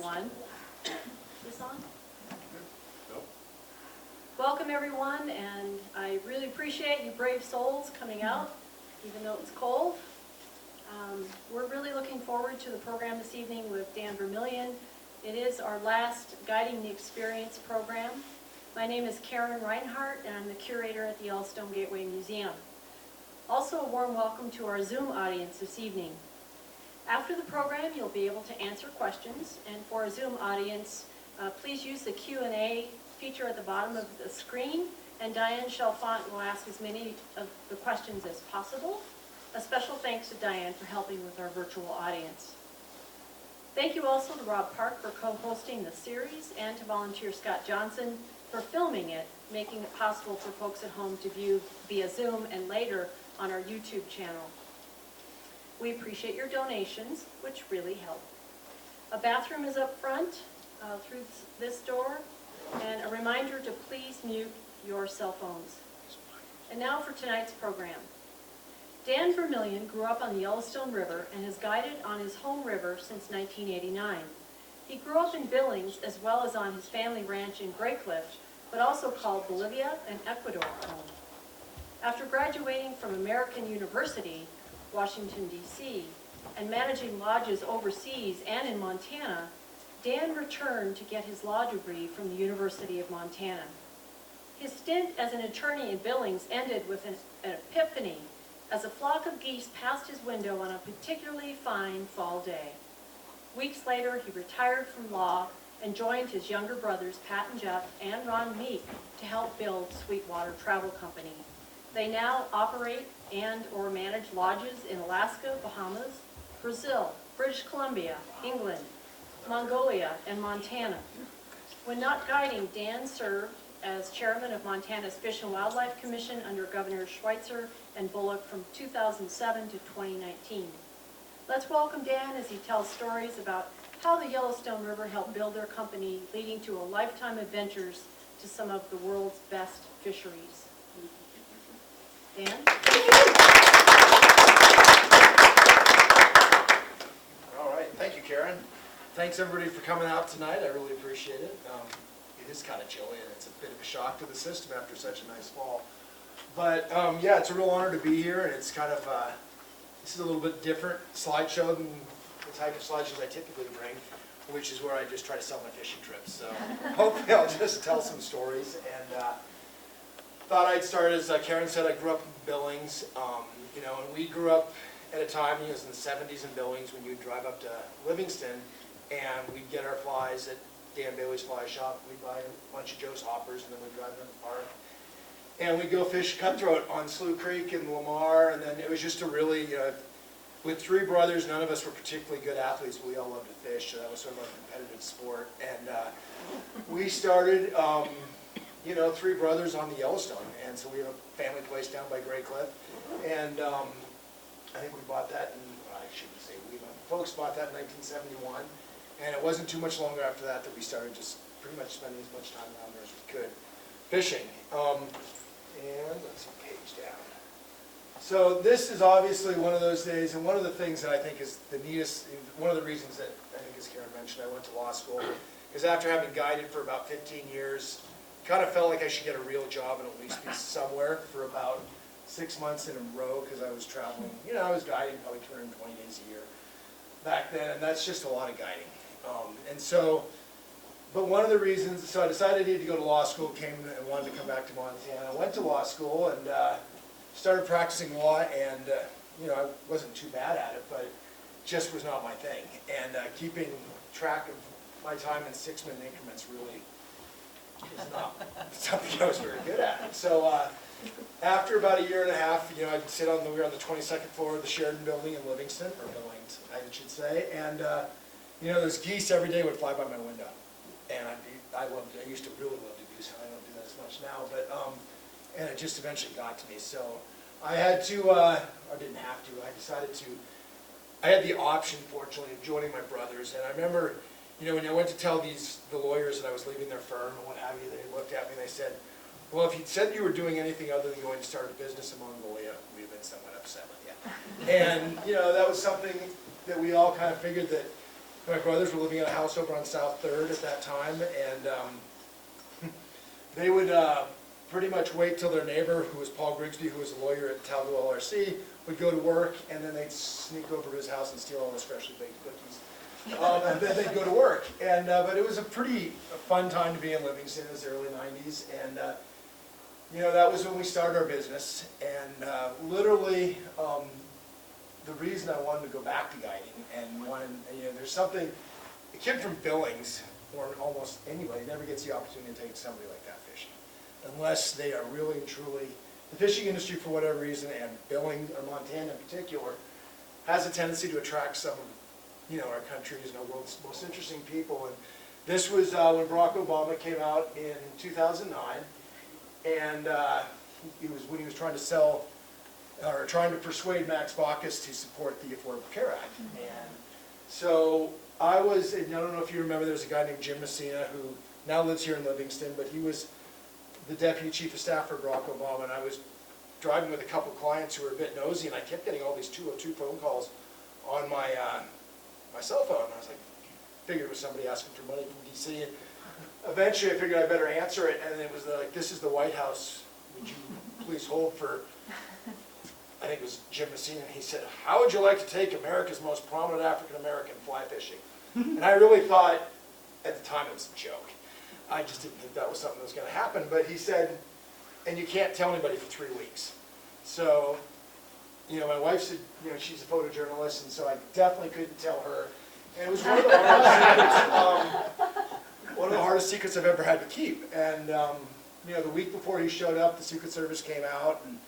everyone. Is this on? Nope. Welcome everyone, and I really appreciate you brave souls coming out, even though it's cold. We're really looking forward to the program this evening with Dan Vermillion. It is our last Guiding the Experience program. My name is Karen Reinhardt, and I'm the curator at the Yellowstone Gateway Museum. Also, a warm welcome to our Zoom audience this evening. After the program, you'll be able to answer questions, and for our Zoom audience, please use the Q&A feature at the bottom of the screen, and Diane Chalfant will ask as many of the questions as possible. A special thanks to Diane for helping with our virtual audience. Thank you also to Rob Park for co-hosting the series, and to volunteer Scott Johnson for filming it, making it possible for folks at home to view via Zoom and later on our YouTube channel. We appreciate your donations, which really help. A bathroom is up front through this door, and a reminder to please mute your cell phones. And now for tonight's program. Dan Vermillion grew up on the Yellowstone River and has guided on his home river since 1989. He grew up in Billings as well as on his family ranch in Grey Cliff, but also called Bolivia and Ecuador home. After graduating from American University, Washington, D.C., and managing lodges overseas and in Montana, Dan returned to get his law degree from the University of Montana. His stint as an attorney in Billings ended with an epiphany as a flock of geese passed his window on a particularly fine fall day. Weeks later, he retired from law and joined his younger brothers, Pat and Jeff, and Ron Meek, to help build Sweetwater Travel Company. They now operate and/or manage lodges in Alaska, Bahamas, Brazil, British Columbia, England, Mongolia, and Montana. When not guiding, Dan served as chairman of Montana's Fish and Wildlife Commission under Governors Schweitzer and Bullock from 2007 to 2019. Let's welcome Dan as he tells stories about how the Yellowstone River helped build their company, leading to a lifetime of adventures to some of the world's best fisheries. Dan? All right, thank you, Karen. Thanks everybody for coming out tonight. I really appreciate it. It is kind of chilly, and it's a bit of a shock to the system after such a nice fall. But yeah, it's a real honor to be here, and it's kind of this is a little bit different slideshow than the type of slideshows I typically bring, which is where I just try to sell my fishing trips. So hopefully I'll just tell some stories. And thought I'd start, as Karen said, I grew up in Billings, you know, and we grew up at a time, it was in the 70s in Billings, when you'd drive up to Livingston, and we'd get our flies at Dan Bailey's Fly Shop. We'd buy a bunch of Joe's hoppers, and then we'd drive them to the park. And we'd go fish cutthroat on Slough Creek and Lamar, and then it was just a really, with three brothers, none of us were particularly good athletes, but we all loved to fish, so that was sort of a competitive sport. And we started, you know, three brothers on the Yellowstone, and so we have a family place down by Grey Cliff, and I think we bought that in, I shouldn't say we, but folks bought that in 1971, and it wasn't too much longer after that that we started just pretty much spending as much time down there as we could fishing. And let's see, page down. So this is obviously one of those days, and one of the things that I think is the neatest, one of the reasons that I think, as Karen mentioned, I went to law school, is after having guided for about 15 years, kind of felt like I should get a real job and at least be somewhere for about 6 months in a row, because I was traveling, you know, I was guiding probably 220 days a year back then, and that's just a lot of guiding. And so, but one of the reasons, so I decided I needed to go to law school, came and wanted to come back to Montana. I went to law school and started practicing law, and you know, I wasn't too bad at it, but it just was not my thing. And keeping track of my time in 6-minute increments really is not something I was very good at. So after about a year and a half, you know, I'd sit on we were on the 22nd floor of the Sheridan building in Livingston, or Billings, I should say, and you know, those geese every day would fly by my window. And I used to really love the goose hunt. I don't do that as much now, but and it just eventually got to me. So I had to, I didn't have to. I decided to. I had the option, fortunately, of joining my brothers. And I remember, you know, when I went to tell the lawyers that I was leaving their firm and what have you, they looked at me and they said, "Well, if you'd said you were doing anything other than going to start a business in Mongolia, we'd have been somewhat upset with you." And you know, that was something that we all kind of figured that. My brothers were living in a house over on South 3rd at that time, and they would pretty much wait till their neighbor, who was Paul Grigsby, who was a lawyer at Talbot LRC, would go to work, and then they'd sneak over to his house and steal all his freshly baked cookies. And then they'd go to work. And but it was a pretty fun time to be in Livingston. It was the early 90s, and you know, that was when we started our business. And literally, the reason I wanted to go back to guiding, and wanted, you know, there's something, a kid from Billings, or almost anybody, never gets the opportunity to take somebody like that fishing, unless they are really and truly, the fishing industry for whatever reason, and Billings, or Montana in particular, has a tendency to attract some, you know, our country's and our world's most interesting people. And this was when Barack Obama came out in 2009, and it was when he was trying to sell, or trying to persuade Max Baucus to support the Affordable Care Act. And so I was, and I don't know if you remember, there's a guy named Jim Messina who now lives here in Livingston, but he was the deputy chief of staff for Barack Obama, and I was driving with a couple clients who were a bit nosy, and I kept getting all these 202 phone calls on my my cell phone. And I was like, figured it was somebody asking for money from DC. And eventually I figured I better answer it, and it was like, this is the White House, would you please hold for, I think it was Jim Messina, and he said, how would you like to take America's most prominent African-American fly fishing? And I really thought, at the time it was a joke. I just didn't think that was something that was going to happen. But he said, and you can't tell anybody for 3 weeks. So, you know, my wife said, you know, she's a photojournalist, and so I definitely couldn't tell her. And it was one of the hardest secrets, one of the hardest secrets I've ever had to keep. And, you know, the week before he showed up, the Secret Service came out, and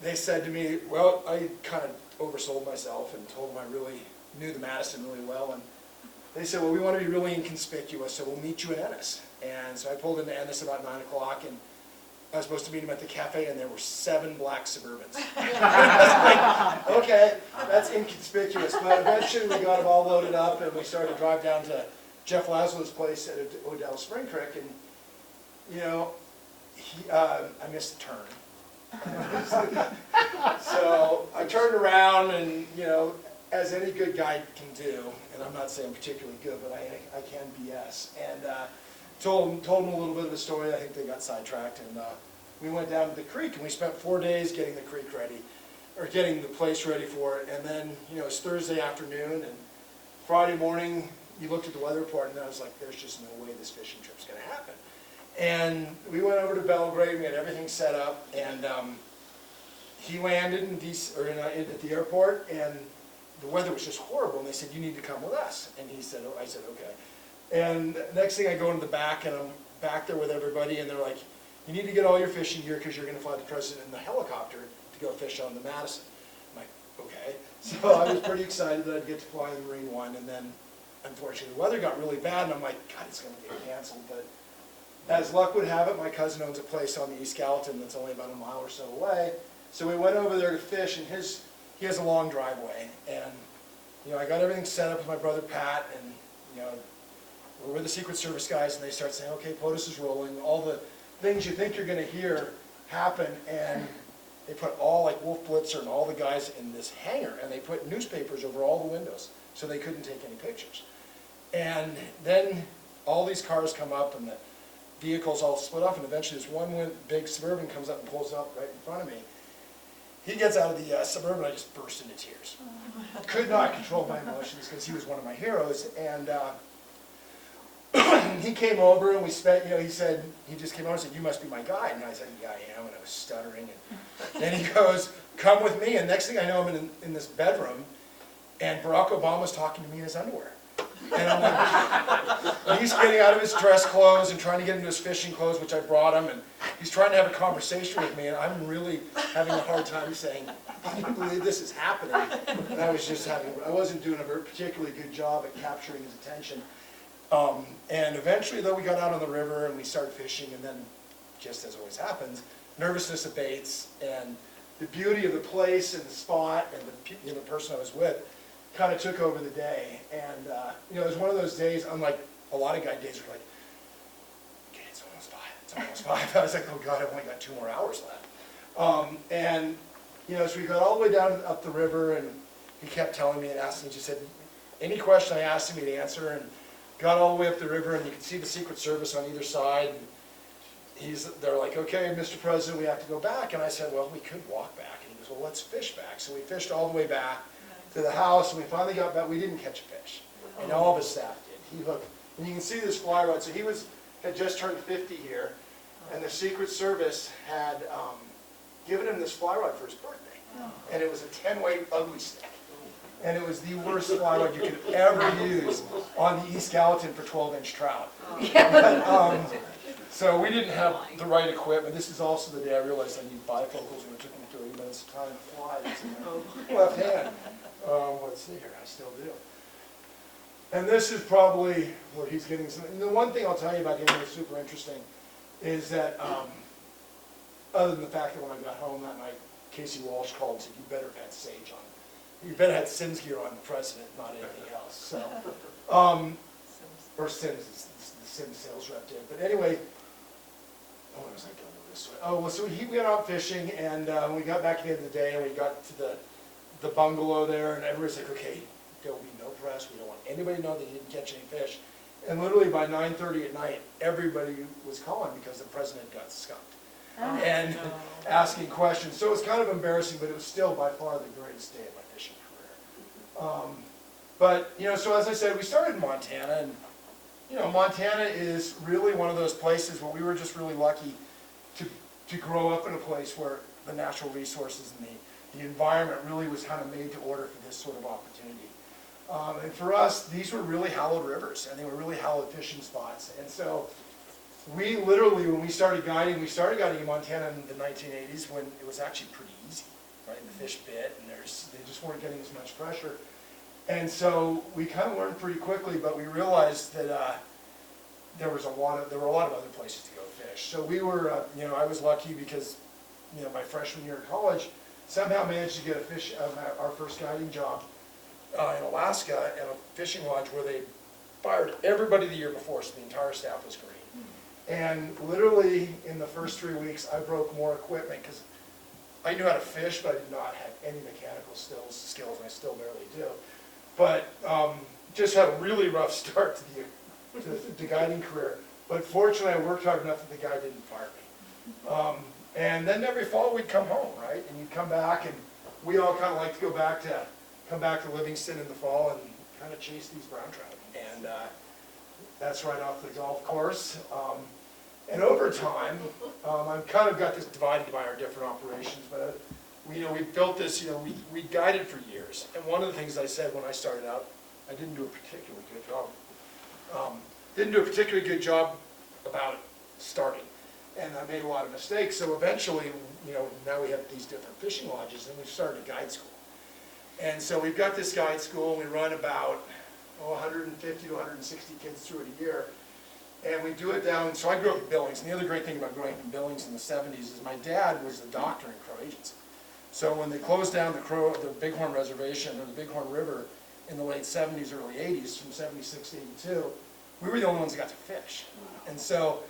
they said to me, well, I kind of oversold myself and told them I really knew the Madison really well. And they said, well, we want to be really inconspicuous, so we'll meet you in Ennis. And so I pulled into Ennis about 9 o'clock, and I was supposed to meet him at the cafe, and there were 7 black Suburbans. I was like, okay, that's inconspicuous. But eventually we got it all loaded up, and we started to drive down to Jeff Laszlo's place at Odell Spring Creek, and, you know, I missed the turn. So I turned around, and, you know, as any good guide can do, and I'm not saying particularly good, but I can BS, and told them a little bit of the story. I think they got sidetracked, and we went down to the creek, and we spent 4 days getting the creek ready, or getting the place ready for it. And then, you know, it's Thursday afternoon, and Friday morning, you looked at the weather report, and I was like, there's just no way this fishing trip's going to happen. And we went over to Belgrade, we had everything set up, and he landed in at the airport, and the weather was just horrible, and they said, you need to come with us. And he said, oh, I said, okay. And next thing I go into the back, and I'm back there with everybody, and they're like, you need to get all your fishing gear because you're going to fly the president in the helicopter to go fish on the Madison. I'm like, okay. So I was pretty excited that I'd get to fly in the Marine One, and then unfortunately the weather got really bad, and I'm like, God, it's going to get canceled. But as luck would have it, my cousin owns a place on the East Gallatin that's only about a mile or so away. So we went over there to fish, and he has a long driveway, and you know, I got everything set up with my brother Pat, and you know, we're with the Secret Service guys, and they start saying, okay, POTUS is rolling, all the things you think you're going to hear happen, and they put all, like Wolf Blitzer and all the guys in this hangar, and they put newspapers over all the windows so they couldn't take any pictures. And then all these cars come up, and the vehicles all split off, and eventually this one big Suburban comes up and pulls up right in front of me. He gets out of the Suburban, I just burst into tears. Could not control my emotions because he was one of my heroes. And he came over, and we spent, you know, he just came over and said, you must be my guide. And I said, yeah, I am. And I was stuttering. And then he goes, come with me. And next thing I know, I'm in this bedroom, and Barack Obama's talking to me in his underwear. And I'm like, and he's getting out of his dress clothes and trying to get into his fishing clothes, which I brought him, and he's trying to have a conversation with me, and I'm really having a hard time saying, can you believe this is happening? And I wasn't doing a particularly good job at capturing his attention. And eventually, though, we got out on the river and we started fishing, and then, just as always happens, nervousness abates, and the beauty of the place and the spot and the person I was with kind of took over the day. And you know, it was one of those days, unlike a lot of guide days, where like, okay, it's almost 5. I was like, oh God, I've only got 2 more hours left. And you know, so we got all the way down up the river, and he kept telling me and asking, he just said, any question I asked him, he'd answer, and got all the way up the river, and you could see the Secret Service on either side. And they're like, okay, Mr. President, we have to go back. And I said, well, we could walk back. And he goes, well, let's fish back. So we fished all the way back to the house, and we finally got back. We didn't catch a fish, and all of his staff did. He hooked, and you can see this fly rod. So he had just turned 50 here, and the Secret Service had given him this fly rod for his birthday. And it was a 10-weight ugly stick. And it was the worst fly rod you could ever use on the East Gallatin for 12-inch trout. But, so we didn't have the right equipment. This is also the day I realized I need bifocals, and it took me 30 minutes to time to fly. It's in my left hand. Let's see here, I still do. And this is probably where he's getting some. And the one thing I'll tell you about him that's super interesting is that, other than the fact that when I got home that night, Casey Walsh called and said, you better have had sage on. You better have had Sims gear on the president, not anything else. So, or Sims, the Sims sales rep did. But anyway, what was I going to this way? Oh, well, so we went out fishing, and we got back at the end of the day, and we got to the bungalow there, and everybody's like, okay, there'll be no press. We don't want anybody to know that you didn't catch any fish. And literally by 9:30 at night, everybody was calling because the president got skunked. And asking questions. So it was kind of embarrassing, but it was still by far the greatest day of my fishing career. But, you know, so as I said, we started in Montana, and, you know, Montana is really one of those places where we were just really lucky to grow up in a place where the natural resources and the environment really was kind of made to order for this sort of opportunity. And for us, these were really hallowed rivers, and they were really hallowed fishing spots. And so we literally, when we started guiding in Montana in the 1980s when it was actually pretty easy, right? The fish bit, and they just weren't getting as much pressure. And so we kind of learned pretty quickly, but we realized that there were a lot of other places to go fish. So we were, you know, I was lucky because, you know, my freshman year of college, somehow managed to get our first guiding job in Alaska at a fishing lodge where they fired everybody the year before, so the entire staff was green. And literally in the first 3 weeks, I broke more equipment because I knew how to fish, but I did not have any mechanical skills, and I still barely do. But just had a really rough start to the guiding career. But fortunately, I worked hard enough that the guy didn't fire me. And then every fall we'd come home, right? And you'd come back, and we all kind of like to come back to Livingston in the fall and kind of chase these brown trout. And that's right off the golf course. And over time, I've kind of got this divided by our different operations, but we built this, we guided for years. And one of the things I said when I started out, I didn't do a particularly good job. Didn't do a particularly good job about starting. And I made a lot of mistakes. So eventually, now we have these different fishing lodges, and we've started a guide school. And so we've got this guide school, and we run about 150 to 160 kids through it a year. And we do it down, so I grew up in Billings, and the other great thing about growing up in Billings in the 70s is my dad was the doctor in Crow Agency. So when they closed down the Bighorn Reservation, or the Bighorn River, in the late 70s, early 80s, from 76 to 82, we were the only ones that got to fish. And so,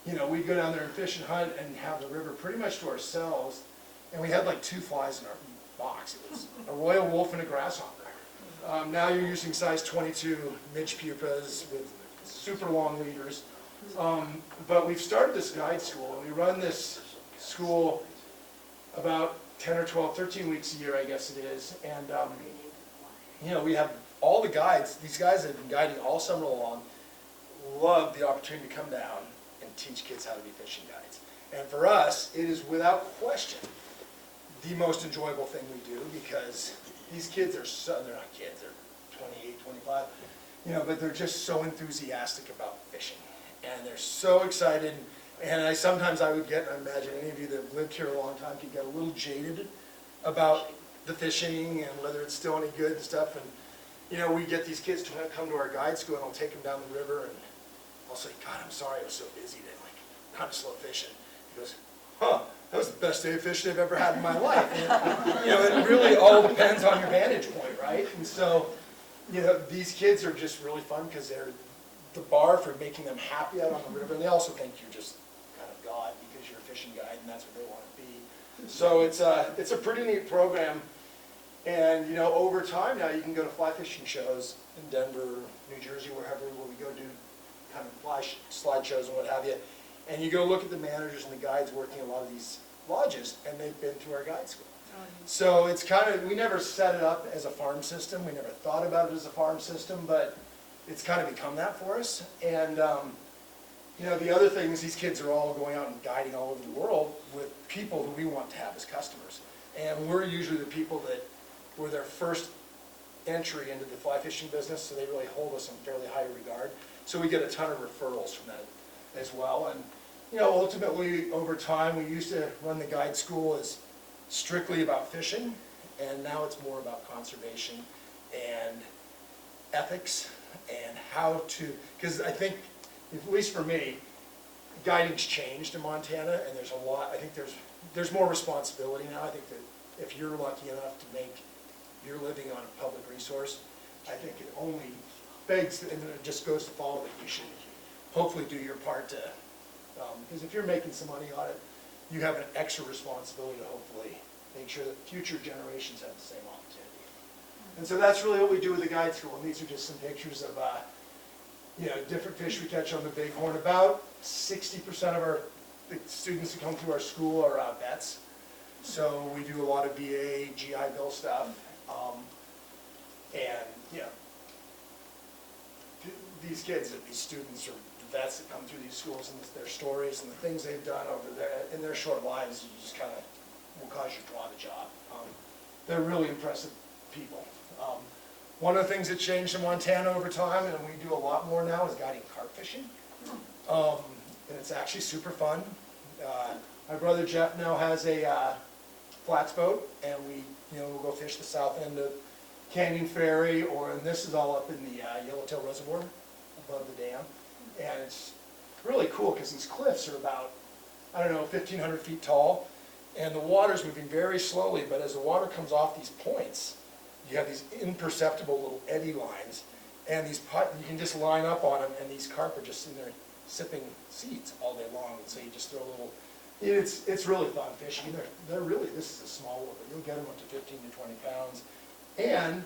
we'd go down there and fish and hunt and have the river pretty much to ourselves, and we had like 2 flies in our box. It was a royal wolf and a grasshopper. Now you're using size 22 midge pupas with super long leaders. But we've started this guide school, and we run this school about 10 or 12, 13 weeks a year, I guess it is. And, we have all the guides. These guys that have been guiding all summer long love the opportunity to come down and teach kids how to be fishing guides. And for us, it is without question the most enjoyable thing we do, because these kids are they're not kids, they're 28, 25, but they're just so enthusiastic about fishing. And they're so excited. And sometimes I would get, and I imagine any of you that have lived here a long time could get a little jaded about the fishing and whether it's still any good and stuff. And, we get these kids to come to our guide school, and I'll take them down the river, and I'll say, God, I'm sorry, I was so busy today, kind of slow fishing. He goes, that was the best day of fishing I've ever had in my life. And, it really all depends on your vantage point, right? And so, these kids are just really fun because they're the bar for making them happy out on the river, and they also think you're just kind of God because you're a fishing guide, and that's what they want to be. So it's a pretty neat program. And, you know, over time now, you can go to fly fishing shows in Denver, New Jersey, wherever, where we go do kind of slide shows and what have you. And you go look at the managers and the guides working a lot of these lodges, and they've been to our guide school. So it's kind of, we never set it up as a farm system. We never thought about it as a farm system, but it's kind of become that for us. And, you know, the other thing is these kids are all going out and guiding all over the world with people who we want to have as customers. And we're usually the people that were their first entry into the fly fishing business, so they really hold us in fairly high regard. So we get a ton of referrals from that as well. And, you know, ultimately, over time, we used to run the guide school as strictly about fishing, and now it's more about conservation and ethics and how to, because I think, at least for me, guiding's changed in Montana, and there's a lot, I think there's more responsibility now. I think that if you're lucky enough to make your living on a public resource, I think it only begs, and it just goes to follow that you should hopefully do your part to, because if you're making some money on it, you have an extra responsibility to hopefully make sure that future generations have the same opportunity. And so that's really what we do with the guide school, and these are just some pictures of, you know, different fish we catch on the Bighorn. About 60% of the students who come through our school are vets. So we do a lot of VA, GI Bill stuff, and, you know, these kids, these students are vets that come through these schools, and their stories and the things they've done over there in their short lives, you just kind of will cause you to draw the job. They're really impressive people. One of the things that changed in Montana over time, and we do a lot more now, is guiding carp fishing. And it's actually super fun. My brother Jeff now has a flats boat, and we, you know, we'll go fish the south end of Canyon Ferry, and this is all up in the Yellowtail Reservoir above the dam. And it's really cool because these cliffs are about, I don't know, 1,500 feet tall, and the water's moving very slowly, but as the water comes off these points, you have these imperceptible little eddy lines, and you can just line up on them, and these carp are just in there sipping seeds all day long, and so you just throw a little, it's really fun fishing. They're really, this is a small one, but you'll get them up to 15 to 20 pounds. And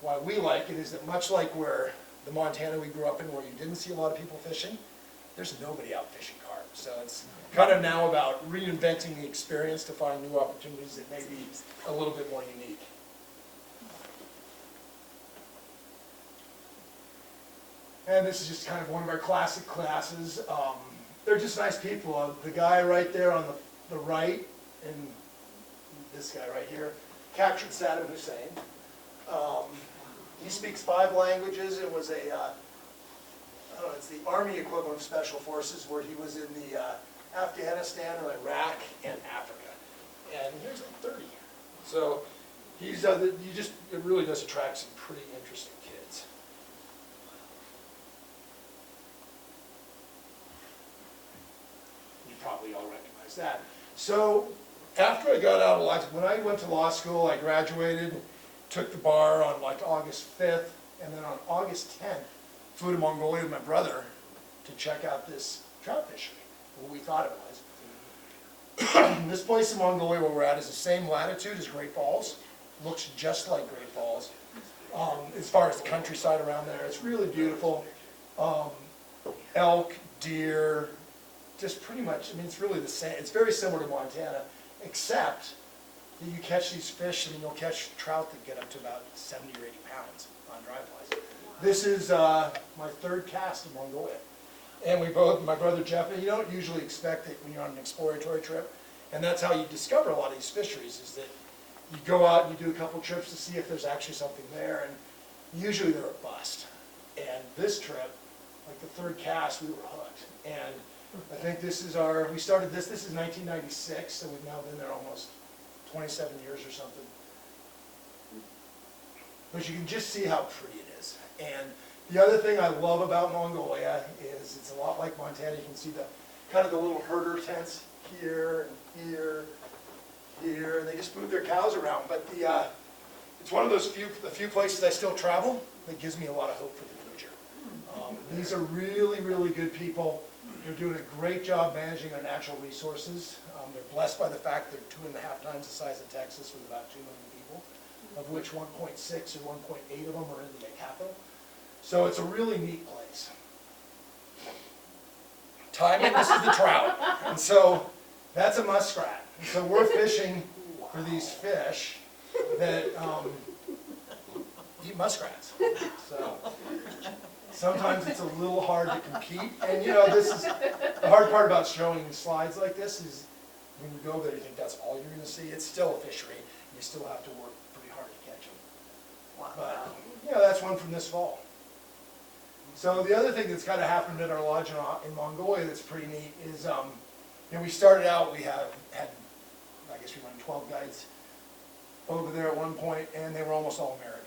why we like it is that much like where the Montana we grew up in, where you didn't see a lot of people fishing, there's nobody out fishing carp. So it's kind of now about reinventing the experience to find new opportunities that may be a little bit more unique. And this is just kind of one of our classic classes. They're just nice people. The guy right there on the right, and this guy right here, captured Saddam Hussein. He speaks 5 languages. It was I don't know, it's the Army equivalent of Special Forces, where he was in the Afghanistan or Iraq and Africa. And here's like 30. So he's, it really does attract some pretty interesting kids. You probably all recognize that. So after I got out of law, when I went to law school, I graduated, took the bar on like August 5th, and then on August 10th, flew to Mongolia with my brother to check out this trout fishery, what we thought it was. This place in Mongolia where we're at is the same latitude as Great Falls, looks just like Great Falls. As far as the countryside around there, it's really beautiful. Elk, deer, just pretty much, I mean, it's really the same. It's very similar to Montana, except that you catch these fish, and you'll catch trout that get up to about 70 or 80 pounds on dry flies. This is my 3rd cast in Mongolia. And we both, my brother Jeff, and you don't usually expect it when you're on an exploratory trip, and that's how you discover a lot of these fisheries, is that you go out and you do a couple trips to see if there's actually something there, and usually they're a bust. And this trip, like the 3rd cast, we were hooked. And I think this is we started this is 1996, so we've now been there almost 27 years or something. But you can just see how pretty it is. And the other thing I love about Mongolia is it's a lot like Montana. You can see the kind of the little herder tents here and here, here, and they just move their cows around. But it's one of those few places I still travel that gives me a lot of hope for the future. These are really, really good people. They're doing a great job managing their natural resources. They're blessed by the fact they're 2.5 times the size of Texas with about 2 million people. of which 1.6 or 1.8 of them are in the capital. So it's a really neat place. Timing, this is the trout. And so that's a muskrat. And so we're fishing for these fish that eat muskrats. So sometimes it's a little hard to compete. And you know, this is the hard part about showing slides like this is when you go there, you think that's all you're going to see. It's still a fishery. You still have to work pretty hard to catch them. Wow. But, you know, that's one from this fall. So the other thing that's kind of happened at our lodge in Mongolia that's pretty neat is, you know, we started out, we had, I guess we run 12 guides over there at one point, and they were almost all American.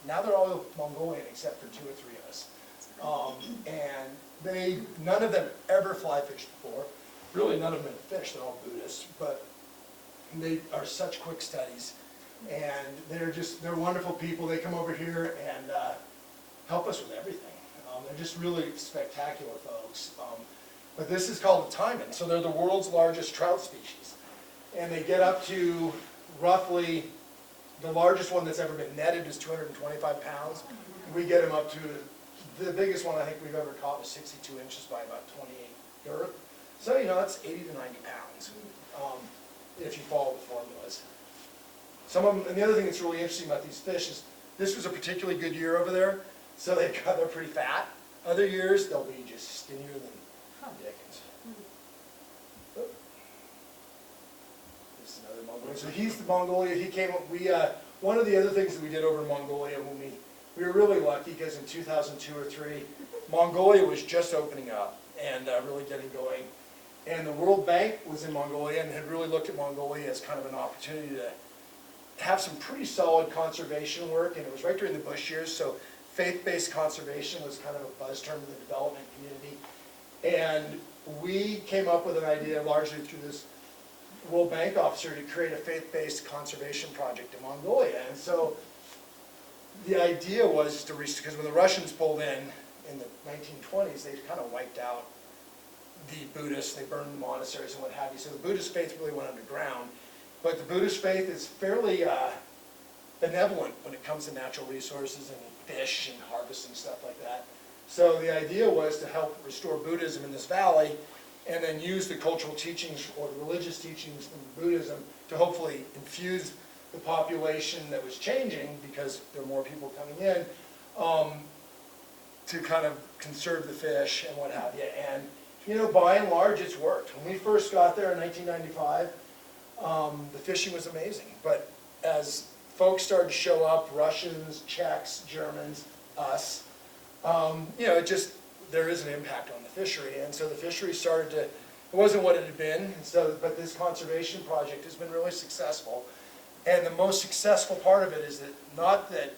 Now they're all Mongolian except for 2 or 3 of us. And none of them ever fly fished before. Really none of them have fished, they're all Buddhists, but they are such quick studies. And they're wonderful people. They come over here and help us with everything. They're just really spectacular folks. But this is called the taimen. So they're the world's largest trout species. And they get up to roughly, the largest one that's ever been netted is 225 pounds. We get them up to, the biggest one I think we've ever caught was 62 inches by about 28 girth. So, you know, that's 80 to 90 pounds if you follow the formulas. Some of them, and the other thing that's really interesting about these fish is this was a particularly good year over there, so they're pretty fat. Other years, they'll be just skinnier than Dickens. This is another Mongolian. So he's the Mongolia. He came up, one of the other things that we did over in Mongolia when we were really lucky because in 2002 or 3, Mongolia was just opening up and really getting going. And the World Bank was in Mongolia and had really looked at Mongolia as kind of an opportunity to have some pretty solid conservation work, and it was right during the Bush years, so faith-based conservation was kind of a buzz term in the development community. And we came up with an idea largely through this World Bank officer to create a faith-based conservation project in Mongolia. And so the idea was to because when the Russians pulled in the 1920s, they kind of wiped out the Buddhists, they burned the monasteries and what have you. So the Buddhist faith really went underground. But the Buddhist faith is fairly benevolent when it comes to natural resources and fish and harvesting stuff like that. So the idea was to help restore Buddhism in this valley and then use the cultural teachings or the religious teachings from Buddhism to hopefully infuse the population that was changing because there were more people coming in to kind of conserve the fish and what have you. And, you know, by and large, it's worked. When we first got there in 1995, the fishing was amazing, but as folks started to show up, Russians, Czechs, Germans, us, you know, there is an impact on the fishery, and so the fishery started to, it wasn't what it had been, and so, but this conservation project has been really successful, and the most successful part of it is that, not that,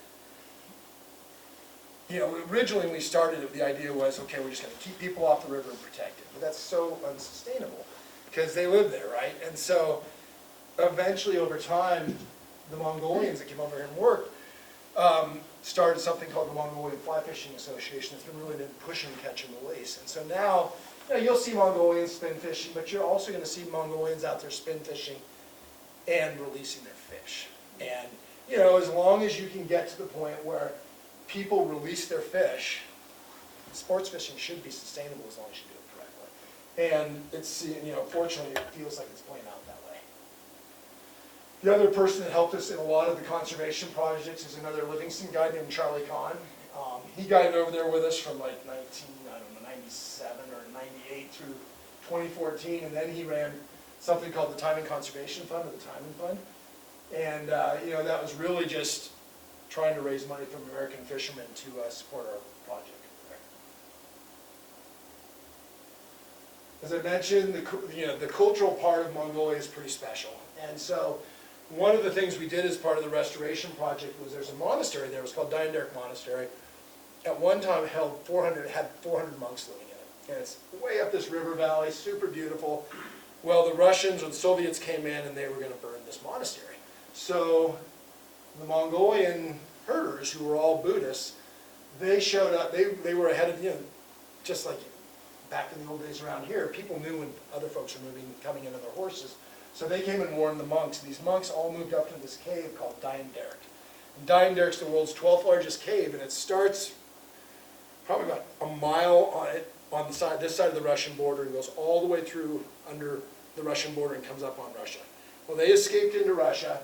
you know, originally when we started it, the idea was, okay, we're just going to keep people off the river and protect it, but that's so unsustainable, because they live there, right, and so, eventually, over time, the Mongolians that came over here and worked started something called the Mongolian Fly Fishing Association that's been really been pushing catch and release. And so now, you know, you'll see Mongolians spin fishing, but you're also going to see Mongolians out there spin fishing and releasing their fish. And, you know, as long as you can get to the point where people release their fish, sports fishing should be sustainable as long as you do it correctly. And it's, you know, fortunately, it feels like it's playing out that way. The other person that helped us in a lot of the conservation projects is another Livingston guide named Charlie Kahn. He guided over there with us from like 97 or 98 through 2014, and then he ran something called the Taimen Conservation Fund, or the Taimen Fund. And you know, that was really just trying to raise money from American fishermen to support our project there. As I mentioned, the cultural part of Mongolia is pretty special, and so one of the things we did as part of the restoration project was there's a monastery there. It was called Dianderk Monastery. At one time had 400 monks living in it, and it's way up this river valley, super beautiful. Well, the Russians or the Soviets came in and they were going to burn this monastery. So the Mongolian herders, who were all Buddhists, they showed up. They were ahead of, you know, just like back in the old days around here. People knew when other folks were coming in on their horses. So they came and warned the monks. And these monks all moved up to this cave called Dianderk. Dying Derrick's the world's 12th largest cave, and it starts probably about a mile on the side, this side of the Russian border, and goes all the way through under the Russian border and comes up on Russia. Well, they escaped into Russia,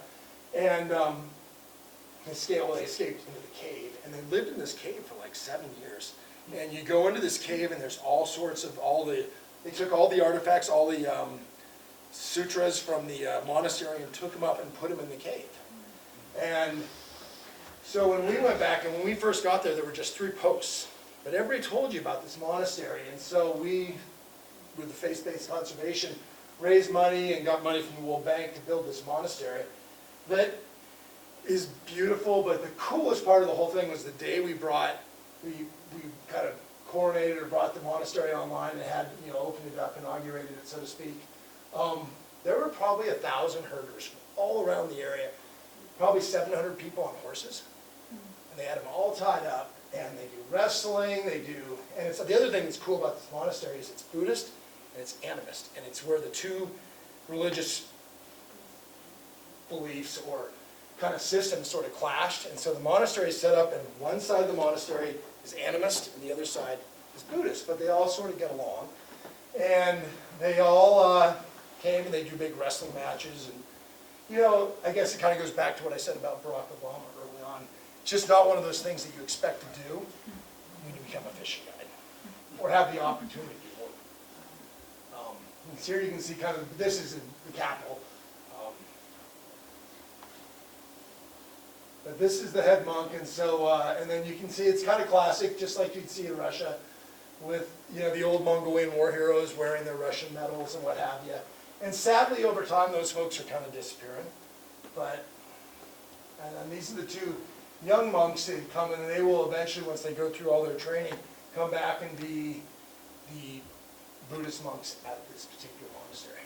and they escaped into the cave, and they lived in this cave for like 7 years. And you go into this cave, and there's all sorts of they took all the artifacts, all the sutras from the monastery, and took them up and put them in the cave. And so when we went back, and when we first got there, there were just 3 posts. But everybody told you about this monastery, and so we, with the faith-based conservation, raised money and got money from the World Bank to build this monastery. That is beautiful, but the coolest part of the whole thing was the day we kind of coronated or brought the monastery online and had, opened it up, inaugurated it, so to speak. There were probably 1,000 herders from all around the area, probably 700 people on horses, and they had them all tied up, and they do wrestling, and it's the other thing that's cool about this monastery is it's Buddhist and it's animist, and it's where the 2 religious beliefs or kind of systems sort of clashed, and so the monastery is set up, and one side of the monastery is animist, and the other side is Buddhist, but they all sort of get along, and they all came and they do big wrestling matches, and I guess it kind of goes back to what I said about Barack Obama early on. It's just not one of those things that you expect to do when you become a fishing guide, or have the opportunity. And here you can see kind of, this is in the capital. But this is the head monk, and so, and then you can see it's kind of classic, just like you'd see in Russia, with, the old Mongolian war heroes wearing their Russian medals and what have you. And sadly, over time, those folks are kind of disappearing. And then these are the 2 young monks that come in, and they will eventually, once they go through all their training, come back and be the Buddhist monks at this particular monastery.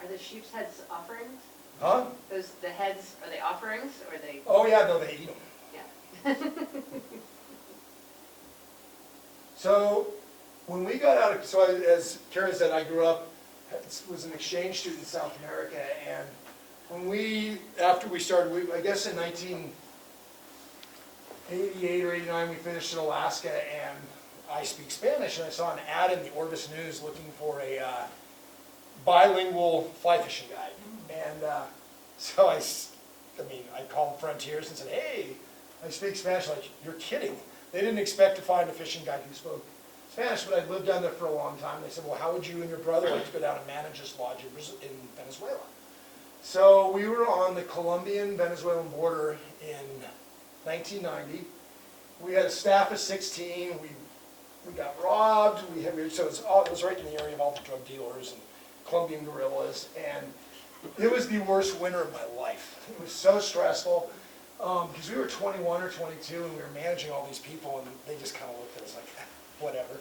Are the sheep's heads offerings? Huh? The heads, are they offerings, or are they? Oh yeah, no, they eat them. Yeah. So when we got out of, as Karen said, I grew up, was an exchange student in South America, and when after we started, I guess in 1988 or 89, we finished in Alaska, and I speak Spanish, and I saw an ad in the Orvis News looking for a bilingual fly fishing guide. And so I called Frontiers and said, hey, I speak Spanish. Like, you're kidding. They didn't expect to find a fishing guide who spoke Spanish, but I'd lived down there for a long time. They said, well, how would you and your brother like to go down and manage this lodge in Venezuela? So we were on the Colombian-Venezuelan border in 1990. We had a staff of 16. We got robbed. So it was right in the area of all the drug dealers and Colombian guerrillas, and it was the worst winter of my life. It was so stressful. Because we were 21 or 22 and we were managing all these people, and they just kind of looked at us like, whatever.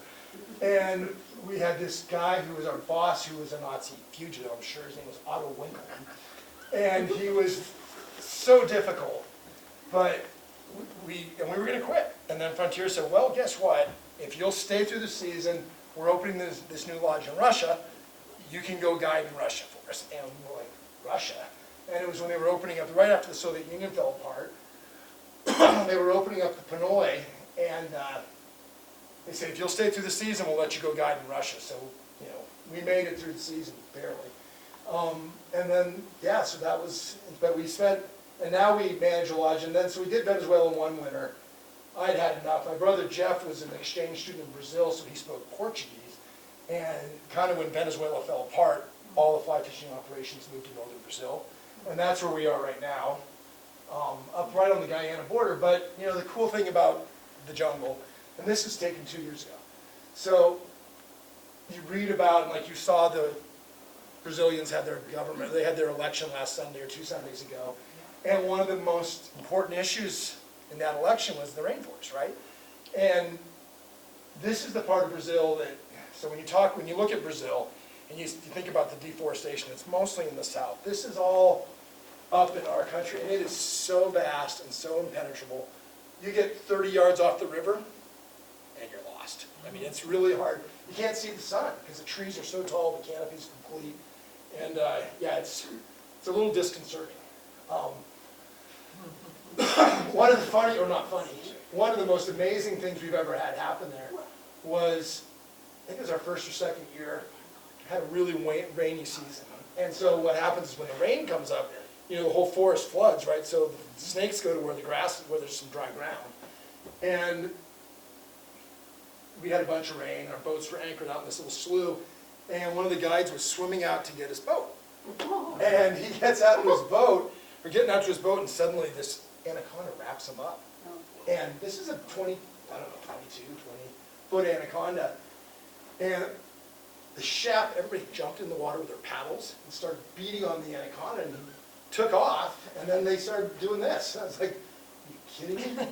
And we had this guy who was our boss, who was a Nazi fugitive, I'm sure his name was Otto Winkler. And he was so difficult, but we were going to quit. And then Frontier said, well, guess what? If you'll stay through the season, we're opening this new lodge in Russia, you can go guide in Russia for us. And we were like, Russia? And it was when they were opening up, right after the Soviet Union fell apart, they were opening up the Panoy, and they said, if you'll stay through the season, we'll let you go guide in Russia. So, we made it through the season, barely. And then, yeah, so that was, but we spent, and now we manage a lodge, and then, so we did Venezuela one winter. I'd had enough. My brother Jeff was an exchange student in Brazil, so he spoke Portuguese, and kind of when Venezuela fell apart, all the fly fishing operations moved to northern Brazil. And that's where we are right now, up right on the Guyana border. But, the cool thing about the jungle, and this was taken 2 years ago. So you read about, and like you saw, the Brazilians had their government, they had their election last Sunday or 2 Sundays ago. And one of the most important issues in that election was the rainforest, right? And this is the part of Brazil that, so when you look at Brazil, and you think about the deforestation, it's mostly in the south. This is all up in our country, and it is so vast and so impenetrable. You get 30 yards off the river, and you're lost. I mean, it's really hard. You can't see the sun, because the trees are so tall, the canopy's complete. And yeah, it's a little disconcerting. One of the funny, or not funny, one of the most amazing things we've ever had happen there was, I think it was our first or second year, had a really rainy season. And so what happens is when the rain comes up, you know, the whole forest floods, right? So the snakes go to where the grass, where there's some dry ground. And we had a bunch of rain, our boats were anchored out in this little slough, and one of the guides was swimming out to get his boat. And he gets out to his boat, or getting out to his boat, and suddenly this anaconda wraps him up. And this is a 22, 20-foot anaconda. And the chef, everybody jumped in the water with their paddles and started beating on the anaconda, and he took off, and then they started doing this. I was like, are you kidding me?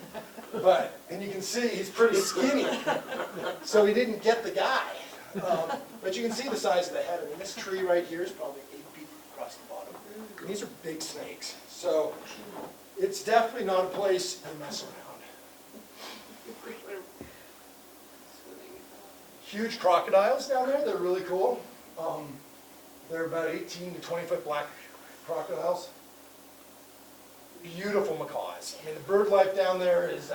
But, and you can see he's pretty skinny, so he didn't get the guy. But you can see the size of the head. I mean, this tree right here is probably 8 feet across the bottom. And these are big snakes. So it's definitely not a place to mess around. Huge crocodiles down there, they're really cool. They're about 18 to 20 foot black crocodiles. Beautiful macaws. I mean, the bird life down there is,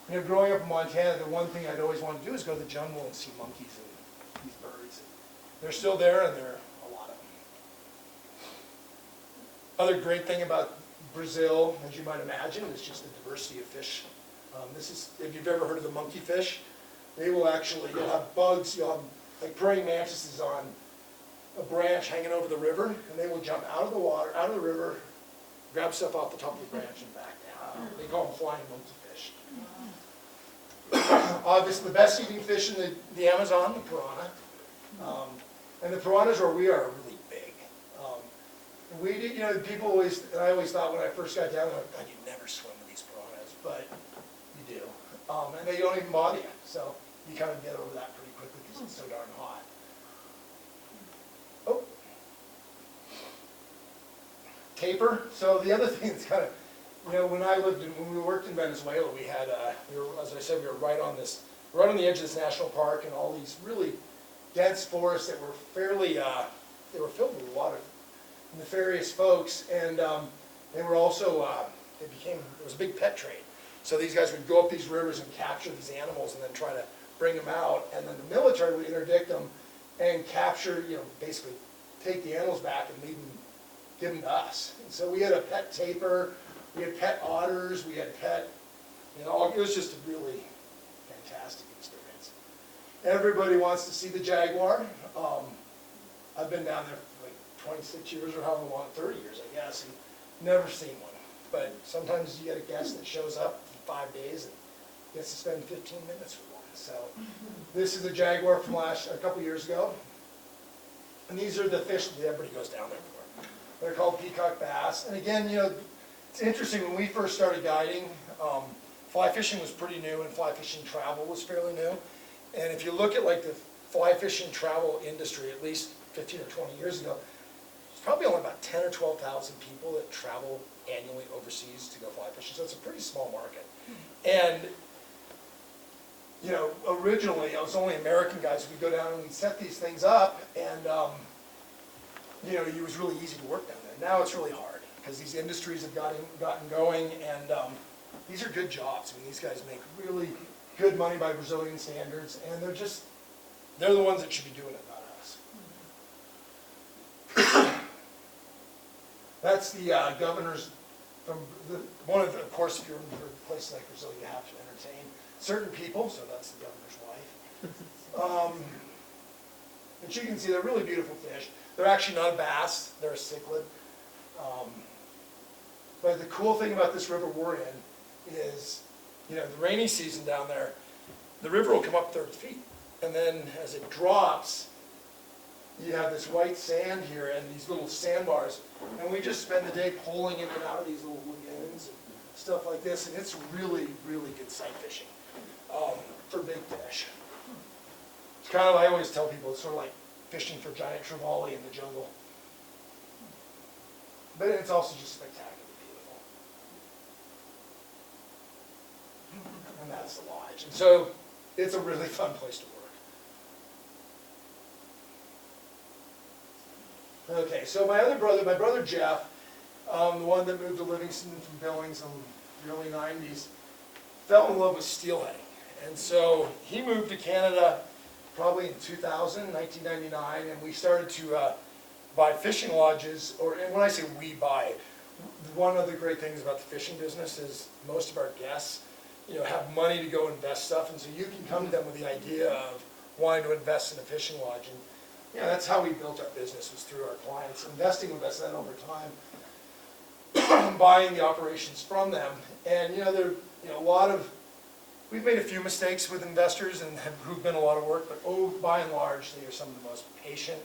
you know, growing up in Montana, the one thing I'd always want to do is go to the jungle and see monkeys and these birds. They're still there, and there are a lot of them. Other great thing about Brazil, as you might imagine, is just the diversity of fish. This is, if you've ever heard of the monkey fish, they will actually, you'll have bugs, you'll have like praying mantises on a branch hanging over the river, and they will jump out of the water, out of the river, grab stuff off the top of the branch and back down. They call them flying monkey fish. Obviously, the best eating fish in the Amazon, the piranha. And the piranhas where we are really big. We did, you know, people always, and I always thought when I first got down there, God, you'd never swim with these piranhas, but you do. And they don't even bother you, so you kind of get over that pretty quickly because it's so darn hot. Oh. Taper. So the other thing that's kind of, you know, when we worked in Venezuela, we had, as I said, we were right on the edge of this national park, and all these really dense forests that were fairly, they were filled with a lot of nefarious folks, and they were also, it was a big pet trade. So these guys would go up these rivers and capture these animals and then try to bring them out, and then the military would interdict them and capture, you know, basically take the animals back and give them to us. And so we had a pet tapir, we had pet otters, we had pet, you know, it was just a really fantastic experience. Everybody wants to see the jaguar. I've been down there for like 26 years or however long, 30 years I guess, and never seen one. But sometimes you get a guest that shows up for 5 days and gets to spend 15 minutes with one. So this is a jaguar from a couple years ago. And these are the fish that everybody goes down there for. They're called peacock bass. And again, you know, it's interesting, when we first started guiding, fly fishing was pretty new and fly fishing travel was fairly new. And if you look at like the fly fishing travel industry, at least 15 or 20 years ago, there's probably only about 10 or 12,000 people that travel annually overseas to go fly fishing. So it's a pretty small market. And, you know, originally it was only American guys who could go down and we'd set these things up, and, you know, it was really easy to work down there. Now it's really hard because these industries have gotten going, and these are good jobs. I mean, these guys make really good money by Brazilian standards, and they're the ones that should be doing it, not us. That's the governors from of course, if you're in places like Brazil, you have to entertain certain people, so that's the governor's wife. And you can see they're really beautiful fish. They're actually not a bass, they're a cichlid. But the cool thing about this river we're in is, you know, the rainy season down there, the river will come up 30 feet. And then as it drops, you have this white sand here and these little sandbars. And we just spend the day pulling in and out of these little lagoons and stuff like this. And it's really, really good sight fishing for big fish. It's kind of, I always tell people, it's sort of like fishing for giant trevally in the jungle. But it's also just spectacularly beautiful. And that's the lodge. And so it's a really fun place to work. Okay, so my brother Jeff, the one that moved to Livingston from Billings in the early 90s, fell in love with steelheading. And so he moved to Canada probably in 2000, 1999, and we started to buy fishing lodges, and when I say we buy, one of the great things about the fishing business is most of our guests, have money to go invest stuff, and so you can come to them with the idea of wanting to invest in a fishing lodge. And that's how we built our business, was through our clients investing with us, then over time buying the operations from them. And there a lot of, we've made a few mistakes with investors and who've been a lot of work, but by and large they are some of the most patient,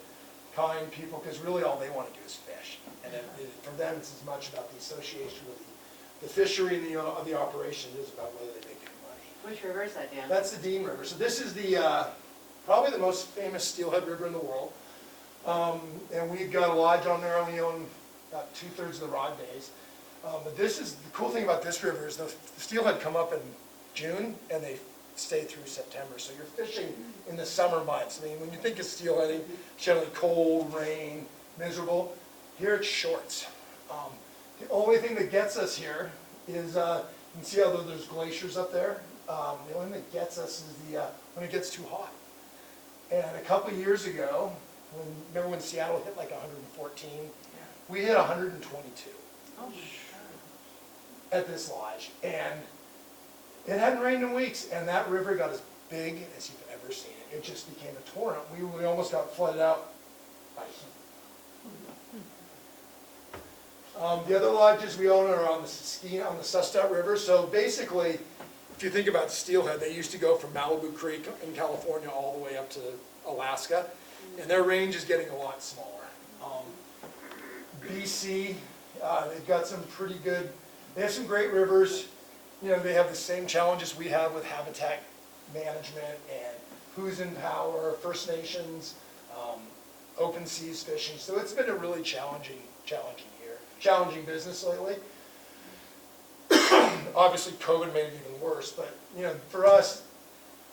kind people, because really all they want to do is fish. And for them it's as much about the association with the fishery and the operation as about whether they make any money. Which river is that, Dan? That's the Dean River. So this is the probably the most famous steelhead river in the world. And we've got a lodge on there, only own about 2/3 of the rod days. But this is, the cool thing about this river is the steelhead come up in June and they stay through September. So you're fishing in the summer months. I mean, when you think of steelheading, generally cold, rain, miserable. Here it's shorts. The only thing that gets us here is, you can see how there's glaciers up there. The only thing that gets us is when it gets too hot. And a couple of years ago, remember when Seattle hit like 114? We hit 122 at this lodge. And it hadn't rained in weeks, and that river got as big as you've ever seen it. It just became a torrent. We almost got flooded out by heat. The other lodges we own are on the Sustat River. So basically, if you think about steelhead, they used to go from Malibu Creek in California all the way up to Alaska, and their range is getting a lot smaller. BC, they've got some pretty good, they have some great rivers. They have the same challenges we have with habitat management and who's in power, First Nations, open seas fishing. So it's been a really challenging business lately. Obviously COVID made it even worse, but for us,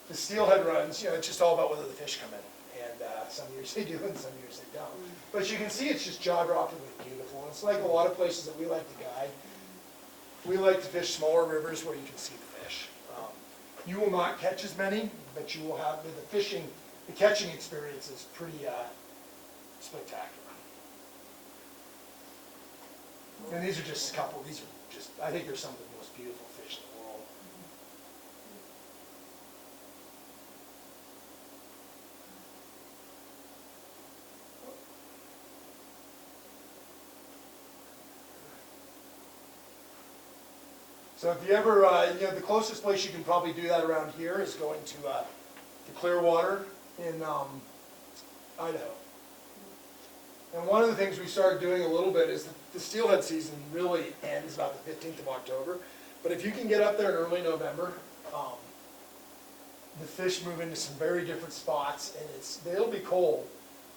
the steelhead runs, it's just all about whether the fish come in. And some years they do and some years they don't. But you can see it's just jaw-droppingly beautiful. It's like a lot of places that we like to guide. We like to fish smaller rivers where you can see the fish. You will not catch as many, but you will have the catching experience is pretty spectacular. And these are just a couple, I think they're some of the most beautiful fish in the world. So if you ever, the closest place you can probably do that around here is going to Clearwater in Idaho. And one of the things we started doing a little bit is the steelhead season really ends about the 15th of October. But if you can get up there in early November, the fish move into some very different spots, and it'll be cold.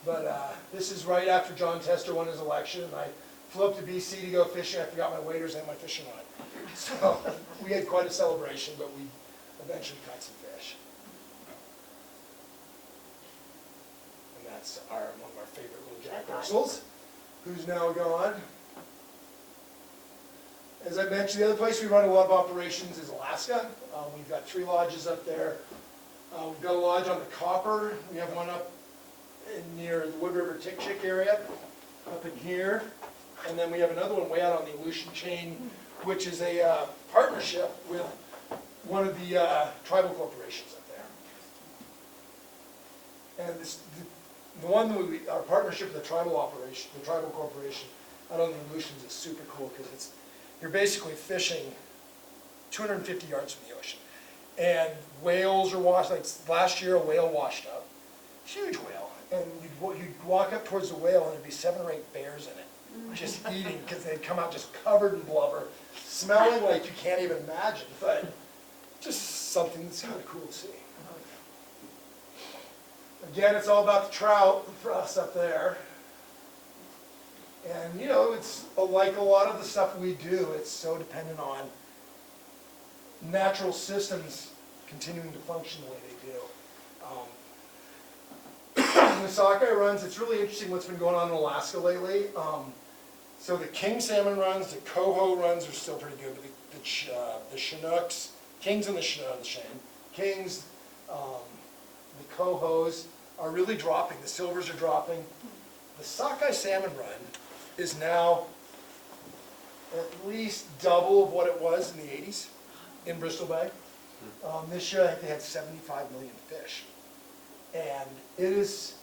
But this is right after John Tester won his election, and I flew up to BC to go fishing. I forgot my waders and my fishing rod. So we had quite a celebration, but we eventually caught some fish. And that's one of our favorite little Jack Russells, who's now gone. As I mentioned, the other place we run a lot of operations is Alaska. We've got 3 lodges up there. We've got a lodge on the Copper. We have one up near the Wood River Tick-Chick area, up in here. And then we have another one way out on the Aleutian Chain, which is a partnership with one of the tribal corporations up there. And the one that our partnership with the tribal corporation out on the Aleutians is super cool because you're basically fishing 250 yards from the ocean. And whales are washed, like last year a whale washed up, huge whale. And you'd walk up towards the whale and there'd be 7 or 8 bears in it, just eating, because they'd come out just covered in blubber, smelling like you can't even imagine, but just something that's kind of cool to see. Again, it's all about the trout for us up there. And it's like a lot of the stuff we do, it's so dependent on natural systems continuing to function the way they do. the sockeye runs, it's really interesting what's been going on in Alaska lately. So the king salmon runs, the coho runs are still pretty good, but the Chinooks, kings and the Shane, kings, the cohos are really dropping. The silvers are dropping. The sockeye salmon run is now at least double of what it was in the 80s in Bristol Bay. This year, I think they had 75 million fish. And it is,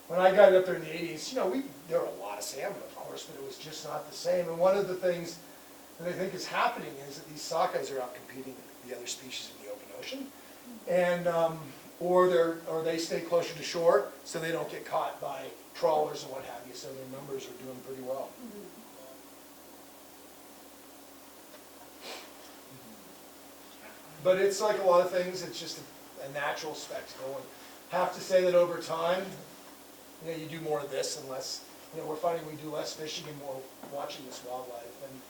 when I got it up there in the 80s, you know, there were a lot of salmon, of course, but it was just not the same. And one of the things that I think is happening is that these sockeyes are out competing the other species in the open ocean. And, or they stay closer to shore, so they don't get caught by trawlers and what have you, so their numbers are doing pretty well. But it's like a lot of things, it's just a natural spectacle. And have to say that over time, you know, you do more of this and less, you know, we're finding we do less fishing and more watching this wildlife. And,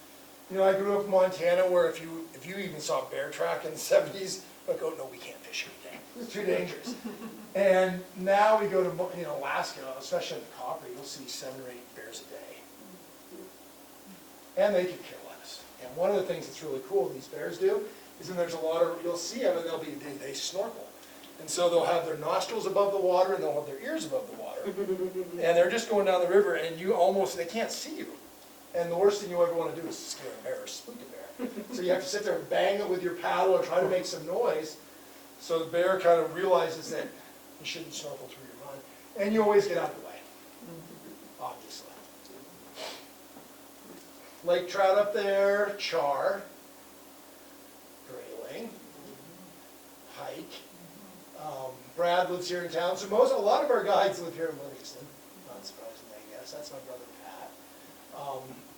you know, I grew up in Montana where if you even saw a bear track in the 70s, like, oh, no, we can't fish every day. It's too dangerous. And now we go to, you know, Alaska, especially in the Copper, you'll see 7 or 8 bears a day. And they could kill us. And one of the things that's really cool these bears do is then there's a lot of, you'll see them and they snorkel. And so they'll have their nostrils above the water and they'll have their ears above the water. And they're just going down the river and they can't see you. And the worst thing you ever want to do is scare a bear or spook a bear. So you have to sit there and bang it with your paddle or try to make some noise. So the bear kind of realizes that you shouldn't snorkel through your run. And you always get out of the way, obviously. Lake trout up there, char, grayling, hike. Brad lives here in town, so a lot of our guides live here in Livingston. Not surprising, I guess. That's my brother Pat.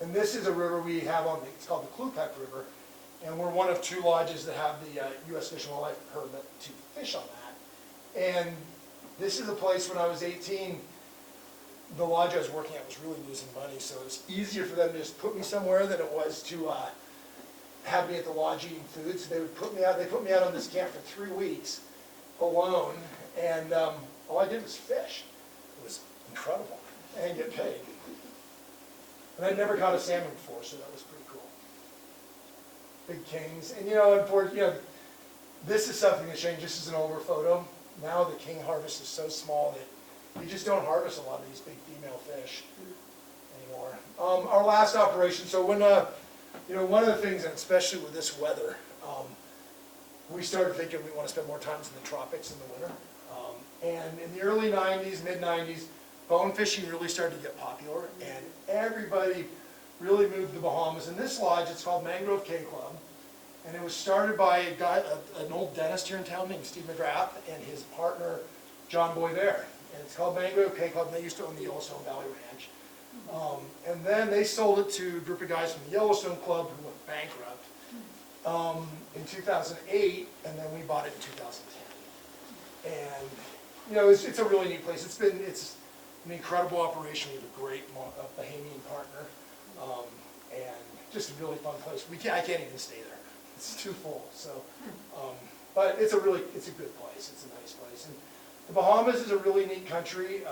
And this is a river we have it's called the Klupak River, and we're one of 2 lodges that have the U.S. Fish and Wildlife permit to fish on that. And this is a place when I was 18, the lodge I was working at was really losing money, so it was easier for them to just put me somewhere than it was to have me at the lodge eating food. So they put me out on this camp for 3 weeks alone, and all I did was fish. It was incredible, and get paid. And I'd never caught a salmon before, so that was pretty cool. Big kings, and you know, this is something that changed. This is an older photo. Now the king harvest is so small that you just don't harvest a lot of these big female fish anymore. Our last operation, so when, you know, one of the things, and especially with this weather, we started thinking we want to spend more time in the tropics in the winter. And in the early 90s, mid-90s, bone fishing really started to get popular, and everybody really moved to the Bahamas. In this lodge, it's called Mangrove K Club, and it was started by a guy, an old dentist here in town named Steve McGrath, and his partner, John Boisvert. And it's called Mangrove K Club, and they used to own the Yellowstone Valley Ranch. And then they sold it to a group of guys from the Yellowstone Club who went bankrupt in 2008, and then we bought it in 2010. And, you know, it's a really neat place. It's an incredible operation. We have a great Bahamian partner, and just a really fun place. I can't even stay there. It's too full. So, but it's a good place. It's a nice place. And the Bahamas is a really neat country. You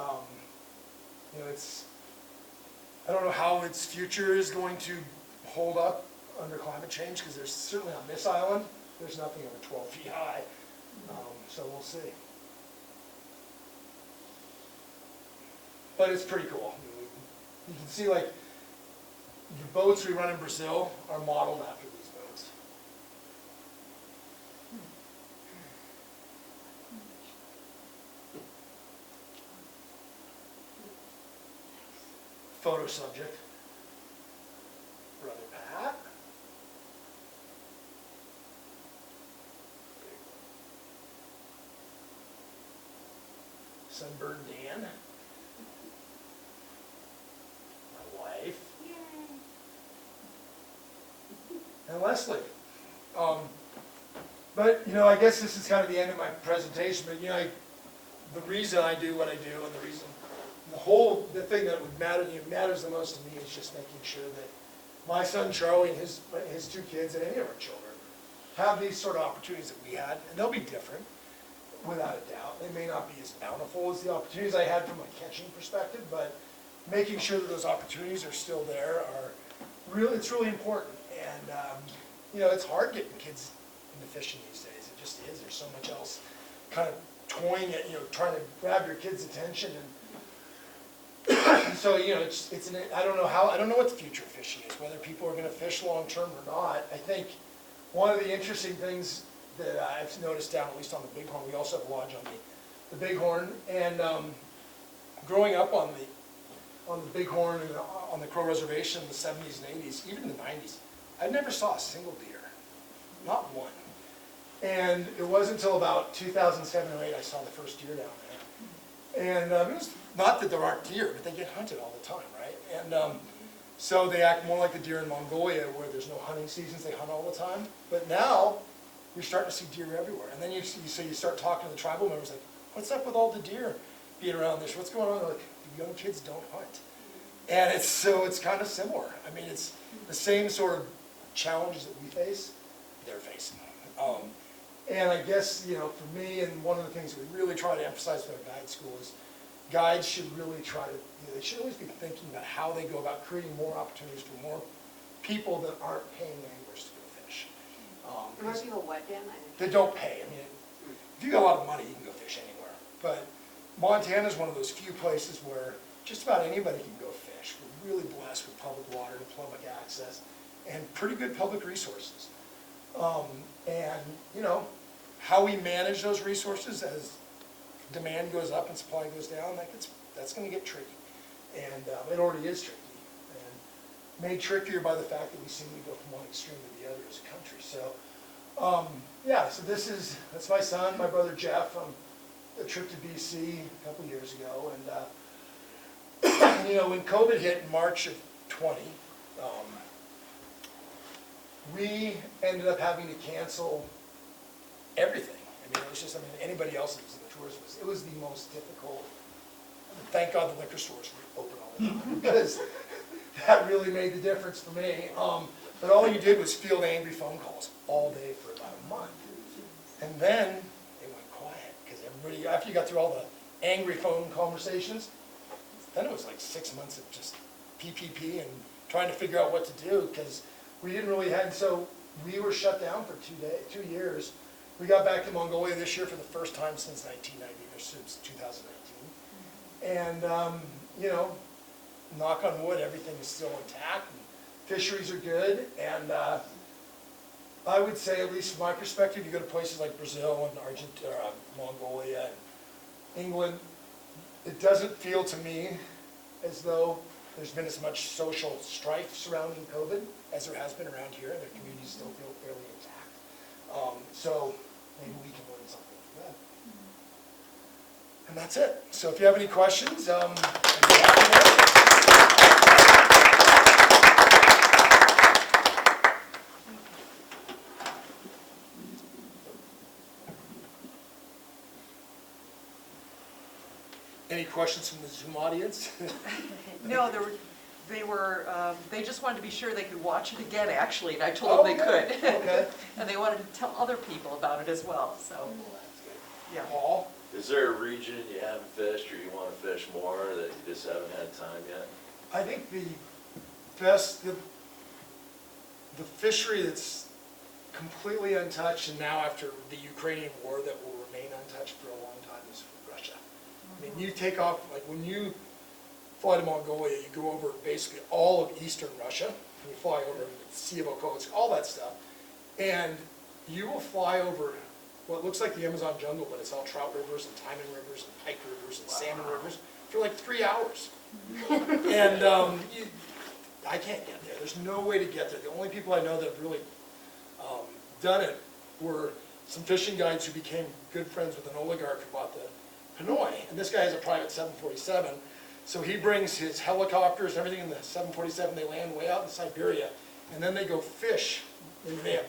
know, I don't know how its future is going to hold up under climate change, because there's certainly on this island, there's nothing over 12 feet high. So we'll see. But it's pretty cool. You can see, like, the boats we run in Brazil are modeled after these boats. Photo subject, Brother Pat. Sunburned Dan. My wife. And Leslie. But, you know, I guess this is kind of the end of my presentation, but, you know, the reason I do what I do, and the reason, the thing that would matters the most to me is just making sure that my son Charlie and his 2 kids and any of our children have these sort of opportunities that we had, and they'll be different. without a doubt. They may not be as bountiful as the opportunities I had from a catching perspective, but making sure that those opportunities are still there it's really important. And, it's hard getting kids into fishing these days. It just is. There's so much else kind of toying at, trying to grab your kids' attention. And so, I don't know what the future of fishing is, whether people are going to fish long-term or not. I think one of the interesting things that I've noticed down, at least on the Bighorn, we also have a lodge on the Bighorn, and growing up on the Bighorn and on the Crow Reservation in the 70s and 80s, even in the 90s, I never saw a single deer, not one. And it wasn't until about 2007 or 8 I saw the first deer down there. And it was not that there aren't deer, but they get hunted all the time, right? And so they act more like the deer in Mongolia, where there's no hunting seasons, they hunt all the time. But now, you're starting to see deer everywhere. And then you start talking to the tribal members, like, what's up with all the deer being around this? What's going on? They're like, the young kids don't hunt. And it's kind of similar. I mean, it's the same sort of challenges that we face, they're facing. And I guess, for me, and one of the things we really try to emphasize with our guide school is guides should really try to, they should always be thinking about how they go about creating more opportunities for more people that aren't paying anglers to go fish. More people what, Dan? They don't pay. I mean, if you got a lot of money, you can go fish anywhere. But Montana is one of those few places where just about anybody can go fish. We're really blessed with public water and public access and pretty good public resources. And, how we manage those resources as demand goes up and supply goes down, that's going to get tricky. And it already is tricky. And made trickier by the fact that we seem to go from one extreme to the other as a country. So, so that's my son, my brother Jeff, a trip to BC a couple years ago. And, when COVID hit in March of 20, we ended up having to cancel everything. I mean, it was just, anybody else that was in the tours, it was the most difficult. Thank God the liquor stores were open all the time, because that really made the difference for me. But all you did was field angry phone calls all day for about a month. And then it went quiet, because everybody, after you got through all the angry phone conversations, then it was like 6 months of just PPP and trying to figure out what to do, because we didn't really have, so we were shut down for 2 years. We got back to Mongolia this year for the first time since 1990, or since 2019. And, knock on wood, everything is still intact. And fisheries are good. And I would say, at least from my perspective, you go to places like Brazil and Argentina, Mongolia, and England, it doesn't feel to me as though there's been as much social strife surrounding COVID as there has been around here. Their communities still feel fairly intact. So maybe we can learn something from that. And that's it. So if you have any questions, I'd be happy to answer. Any questions from the Zoom audience? No, they just wanted to be sure they could watch it again, actually, and I told them they could. Okay. And they wanted to tell other people about it as well, so, yeah. Paul? Is there a region you haven't fished or you want to fish more that you just haven't had time yet? I think the best, the fishery that's completely untouched, and now after the Ukrainian war that will remain untouched for a long time, is Russia. I mean, you take off, like when you fly to Mongolia, you go over basically all of eastern Russia, and you fly over the Sea of Okhotsk, all that stuff, and you will fly over what looks like the Amazon jungle, but it's all trout rivers and Taiman rivers and pike rivers and salmon rivers for like 3 hours. And I can't get there. There's no way to get there. The only people I know that have really done it were some fishing guides who became good friends with an oligarch who bought the Hanoi. And this guy has a private 747. So he brings his helicopters and everything in the 747. They land way out in Siberia. And then they go fish. And they have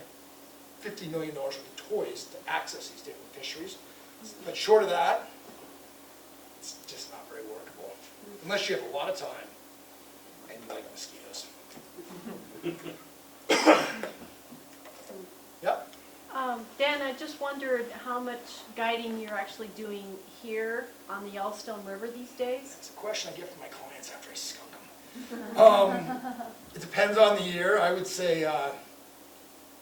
$50 million worth of toys to access these different fisheries. But short of that, it's just not very workable. Unless you have a lot of time and you like mosquitoes. Yep. Dan, I just wondered how much guiding you're actually doing here on the Yellowstone River these days? It's a question I get from my clients after I skunk them. It depends on the year. I would say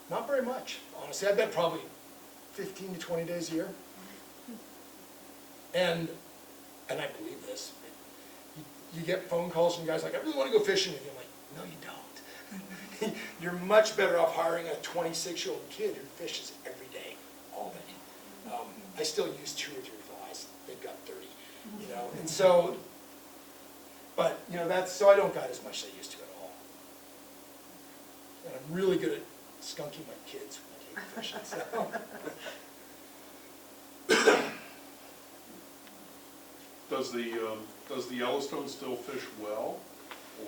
not very much, honestly. I bet probably 15 to 20 days a year. And I believe this. You get phone calls from guys like, I really want to go fishing with you. I'm like, no, you don't. You're much better off hiring a 26-year-old kid who fishes every day, all day. I still use 2 or 3 flies. They've got 30, you know. And so, but, you know, that's, so I don't guide as much as I used to at all. And I'm really good at skunking my kids when I take fishing, so. Does the Yellowstone still fish well,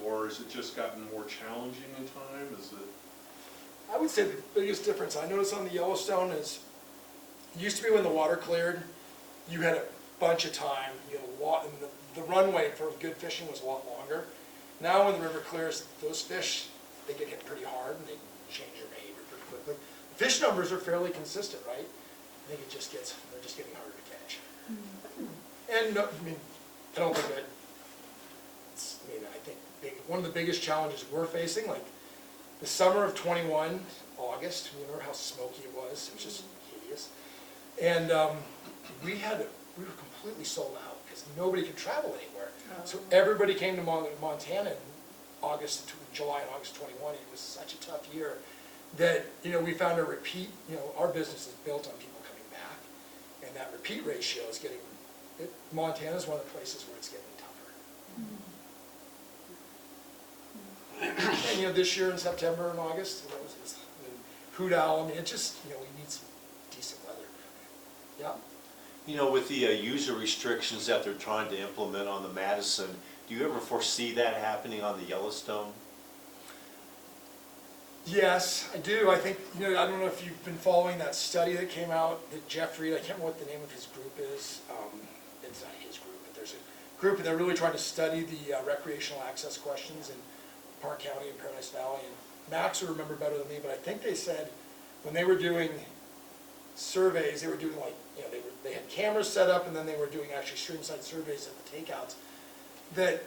or has it just gotten more challenging in time? Is it? I would say the biggest difference I noticed on the Yellowstone is, it used to be when the water cleared, you had a bunch of time, you know, and the runway for good fishing was a lot longer. Now when the river clears, those fish, they get hit pretty hard and they change their behavior pretty quickly. The fish numbers are fairly consistent, right? I think they're just getting harder to catch. And no, I mean, I don't think that, I think one of the biggest challenges we're facing, like the summer of 21, August, you remember how smoky it was? It was just hideous. And we were completely sold out because nobody could travel anywhere. So everybody came to Montana in July and August 21. It was such a tough year that, you know, we found a repeat, you know, our business is built on people coming back. And that repeat ratio is getting, Montana is one of the places where it's getting tougher. And, you know, this year in September and August, you know, it was hoot owl. I mean, it just, you know, we need some decent weather. Yeah. You know, with the user restrictions that they're trying to implement on the Madison, do you ever foresee that happening on the Yellowstone? Yes, I do. I think, you know, I don't know if you've been following that study that came out that Jeff Reed, I can't remember what the name of his group is. It's not his group, but there's a group, and they're really trying to study the recreational access questions in Park County and Paradise Valley. And Max will remember better than me, but I think they said when they were doing surveys, they were doing like, you know, they had cameras set up and then they were doing actually streamside surveys of the takeouts, that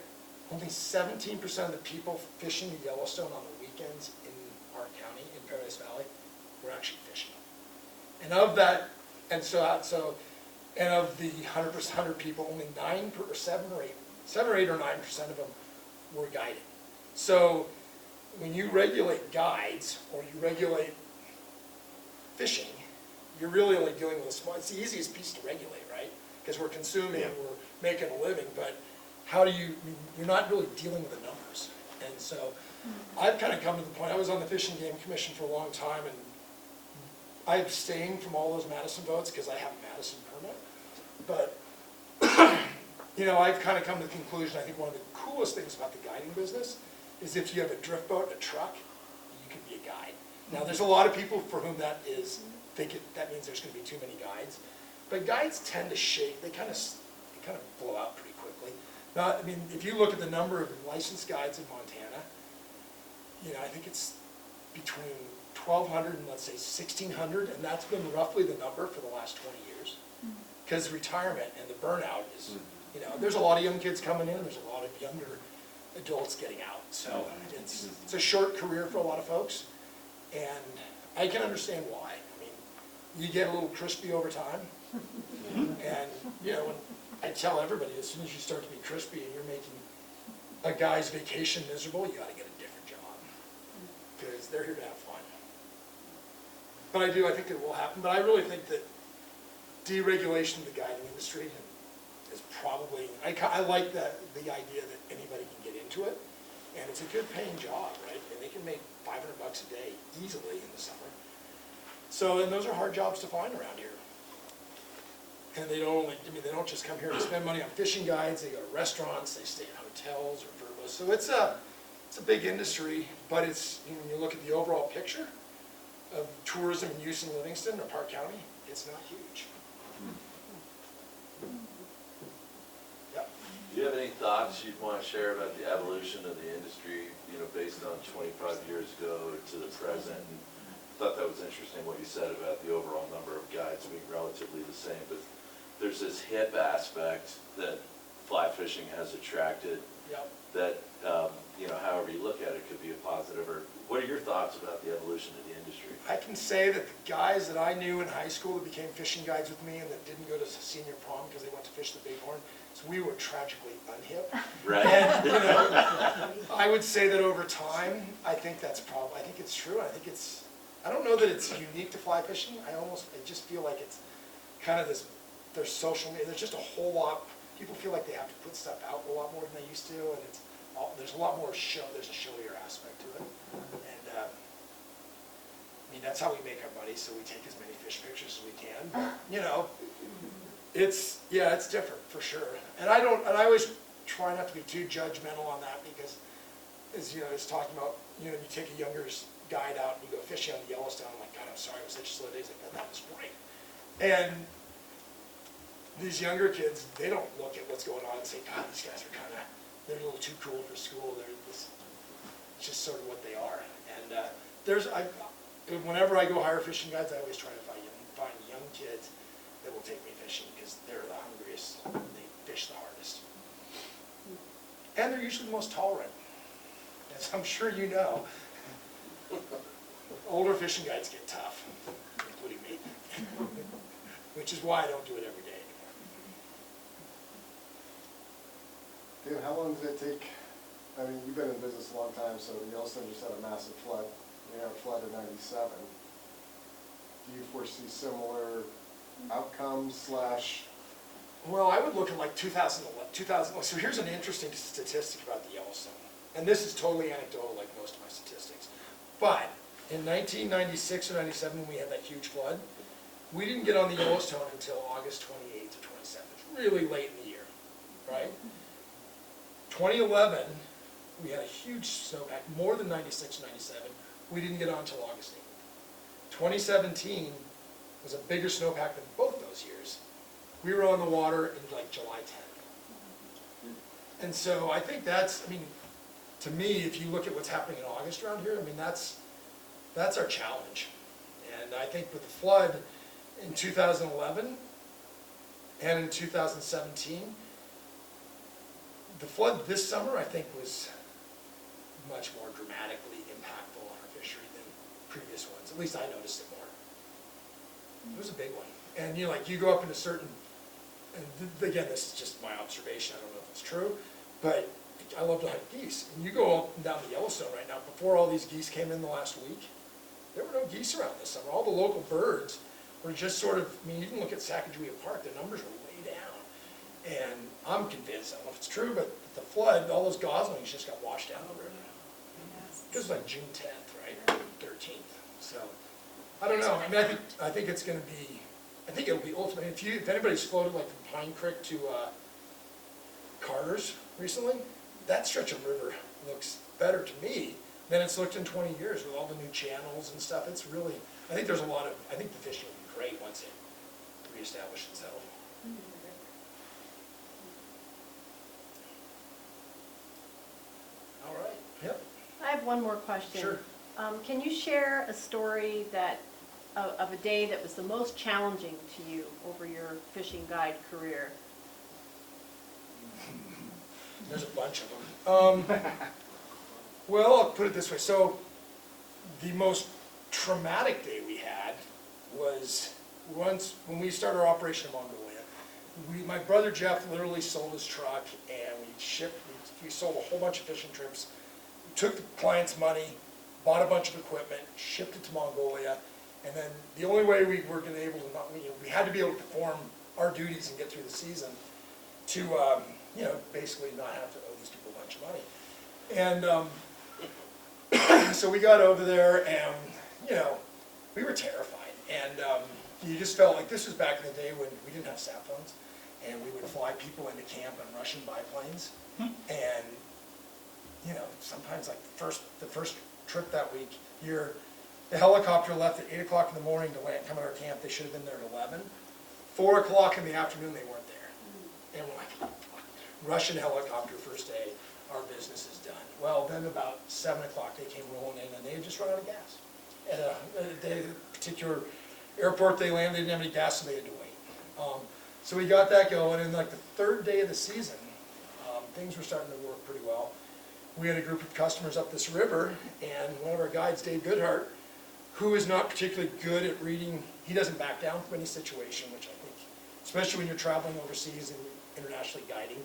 only 17% of the people fishing the Yellowstone on the weekends in Park County, in Paradise Valley, were actually fishing. And of that, and of the 100 people, only 7 or 8 or 9% of them were guided. So when you regulate guides or you regulate fishing, you're really only dealing with a small, it's the easiest piece to regulate, right? Because we're consuming, Yeah. we're making a living, but how do you, you're not really dealing with the numbers. And so I've kind of come to the point, I was on the Fish and Game Commission for a long time, and I abstained from all those Madison votes because I have a Madison permit. But, you know, I've kind of come to the conclusion, I think one of the coolest things about the guiding business is if you have a drift boat, a truck, you can be a guide. Now, there's a lot of people for whom that that means there's going to be too many guides. But guides tend to shake, they kind of blow out pretty quickly. Now, I mean, if you look at the number of licensed guides in Montana, you know, I think it's between 1,200 and let's say 1,600, and that's been roughly the number for the last 20 years. Because retirement and the burnout is, you know, there's a lot of young kids coming in, there's a lot of younger adults getting out. So it's a short career for a lot of folks, and I can understand why. I mean, you get a little crispy over time, and, you know, I tell everybody, as soon as you start to be crispy and you're making a guy's vacation miserable, you gotta get a different job, because they're here to have fun. But I think it will happen, but I really think that deregulation of the guiding industry is probably, I like the idea that anybody can get into it, and it's a good paying job, right? And they can make $500 a day easily in the summer. So, and those are hard jobs to find around here. And they don't just come here to spend money on fishing guides, they go to restaurants, they stay in hotels or verbos. So it's a big industry, but it's, you know, when you look at the overall picture of tourism and use in Livingston or Park County, it's not huge. Yep. Do you have any thoughts you'd want to share about the evolution of the industry, you know, based on 25 years ago to the present? And thought that was interesting what you said about the overall number of guides being relatively the same, but there's this hip aspect that fly fishing has attracted Yep. that, you know, however you look at it, could be a positive, or what are your thoughts about the evolution of the industry? I can say that the guys that I knew in high school that became fishing guides with me and that didn't go to senior prom because they went to fish the bighorn, so we were tragically unhip. Right? And, you know, I would say that over time, I think that's I think it's true. I don't know that it's unique to fly fishing. I just feel like it's kind of there's social media, there's just a whole lot, people feel like they have to put stuff out a lot more than they used to, and there's a lot more there's a showier aspect to it. And, I mean, that's how we make our money, so we take as many fish pictures as we can, but, you know, it's different, for sure. And I always try not to be too judgmental on that, because, as you know, it's talking about, you know, you take a younger guide out and you go fishing on the Yellowstone, I'm like, God, I'm sorry, it was such a slow day. He's like, that was great. And these younger kids, they don't look at what's going on and say, God, these guys are they're a little too cool for school. It's just sort of what they are. And whenever I go hire fishing guides, I always try to find young kids that will take me fishing, because they're the hungriest, and they fish the hardest. And they're usually the most tolerant, as I'm sure you know. Older fishing guides get tough, including me, which is why I don't do it every day anymore. Dan, how long did it take, I mean, you've been in business a long time, so Yellowstone just had a massive flood. We had a flood in '97. Do you foresee similar outcomes / Well, I would look at like 2000. So here's an interesting statistic about the Yellowstone. And this is totally anecdotal, like most of my statistics. But in 1996 or 97, when we had that huge flood, we didn't get on the Yellowstone until August 28th or 27th, really late in the year, right? 2011, we had a huge snowpack, more than 96 or 97. We didn't get on until August 8th. 2017 was a bigger snowpack than both those years. We were on the water in like July 10th. And so I think to me, if you look at what's happening in August around here, I mean, that's our challenge. And I think with the flood in 2011 and in 2017, the flood this summer, I think, was much more dramatically impactful on our fishery than previous ones. At least I noticed it more. It was a big one. And you go up into certain, and again, this is just my observation, I don't know if it's true, but I love to hunt geese. And you go up and down the Yellowstone right now, before all these geese came in the last week, there were no geese around this summer. All the local birds were just sort of, I mean, you can look at Sacagawea Park, the numbers were way down. And I'm convinced, I don't know if it's true, but the flood, all those goslings just got washed down the river. It was like June 10th, right, 13th. So, I don't know. I mean, I think it's going to be, I think it'll be ultimate. If anybody's floated like from Pine Creek to Carter's recently, that stretch of river looks better to me than it's looked in 20 years with all the new channels and stuff. It's really, I think there's I think the fishing will be great once it reestablishes itself. All right, yep. I have one more question. Sure. Can you share a story of a day that was the most challenging to you over your fishing guide career? There's a bunch of them. Well, I'll put it this way. So, the most traumatic day we had was once when we started our operation in Mongolia. My brother Jeff literally sold his truck, and we sold a whole bunch of fishing trips. We took the client's money, bought a bunch of equipment, shipped it to Mongolia, and then the only way we were going to be able to we had to be able to perform our duties and get through the season to basically not have to owe these people a bunch of money. And so we got over there, and we were terrified. And you just felt like this was back in the day when we didn't have sat phones, and we would fly people into camp on Russian biplanes. And sometimes like the first trip that week, the helicopter left at 8 o'clock in the morning to come at our camp. They should have been there at 11. 4 o'clock in the afternoon, they weren't there. And we're like, Russian helicopter first day, our business is done. Well, then about 7 o'clock, they came rolling in, and they had just run out of gas. at a particular airport they landed, they didn't have any gas, so they had to wait. So we got that going, and like the third day of the season, things were starting to work pretty well. We had a group of customers up this river, and one of our guides, Dave Goodhart, who is not particularly good at reading, he doesn't back down from any situation, which I think, especially when you're traveling overseas and internationally guiding,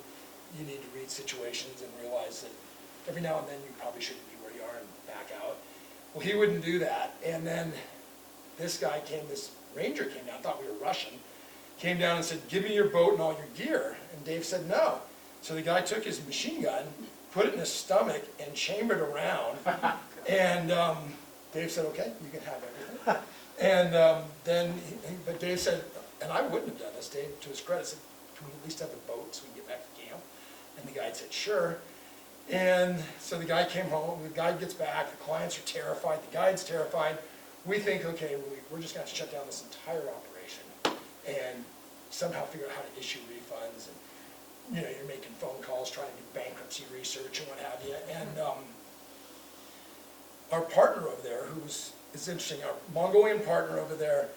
you need to read situations and realize that every now and then you probably shouldn't be where you are and back out. Well, he wouldn't do that, and then this ranger came down, thought we were Russian, came down and said, give me your boat and all your gear, and Dave said no. So the guy took his machine gun, put it in his stomach, and chambered around, and Dave said, okay, you can have everything. And but Dave said, and I wouldn't have done this, Dave, to his credit, said, can we at least have the boat so we can get back to camp? And the guide said, sure. And so the guy came home, the guide gets back, the clients are terrified, the guide's terrified. We think, okay, we're just gonna have to shut down this entire operation and somehow figure out how to issue refunds. And you're making phone calls, trying to do bankruptcy research and what have you. And our partner over there, it's interesting, our Mongolian partner over there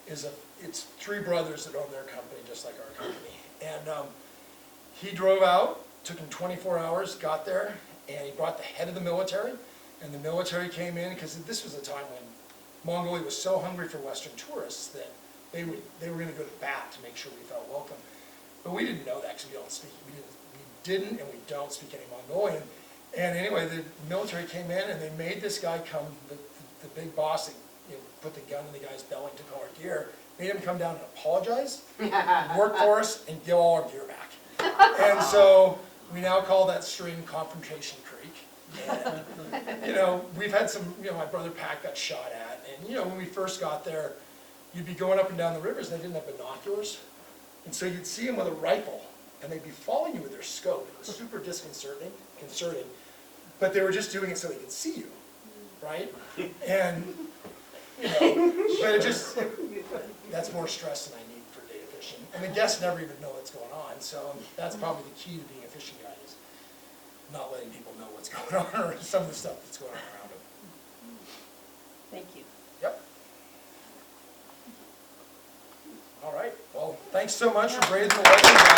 it's three brothers that own their company, just like our company. And he drove out, took him 24 hours, got there, and he brought the head of the military, and the military came in, because this was a time when Mongolia was so hungry for Western tourists that they were going to go to bat to make sure we felt welcome. But we didn't know that because we didn't and we don't speak any Mongolian. And anyway, the military came in and they made this guy come, the big boss that put the gun in the guy's belly and took all our gear, made him come down and apologize, work for us, and give all our gear back. And so we now call that stream Confrontation Creek. And, we've had some, my brother Pat got shot at, and when we first got there, you'd be going up and down the rivers and they didn't have binoculars. And so you'd see them with a rifle, and they'd be following you with their scope. It was super disconcerting, but they were just doing it so they could see you, right? And, but that's more stress than I need for data fishing. And the guests never even know what's going on, so that's probably the key to being a fishing guide, is not letting people know what's going on or some of the stuff that's going on around them. Thank you. Yep. All right, well, thanks so much for braving the weather.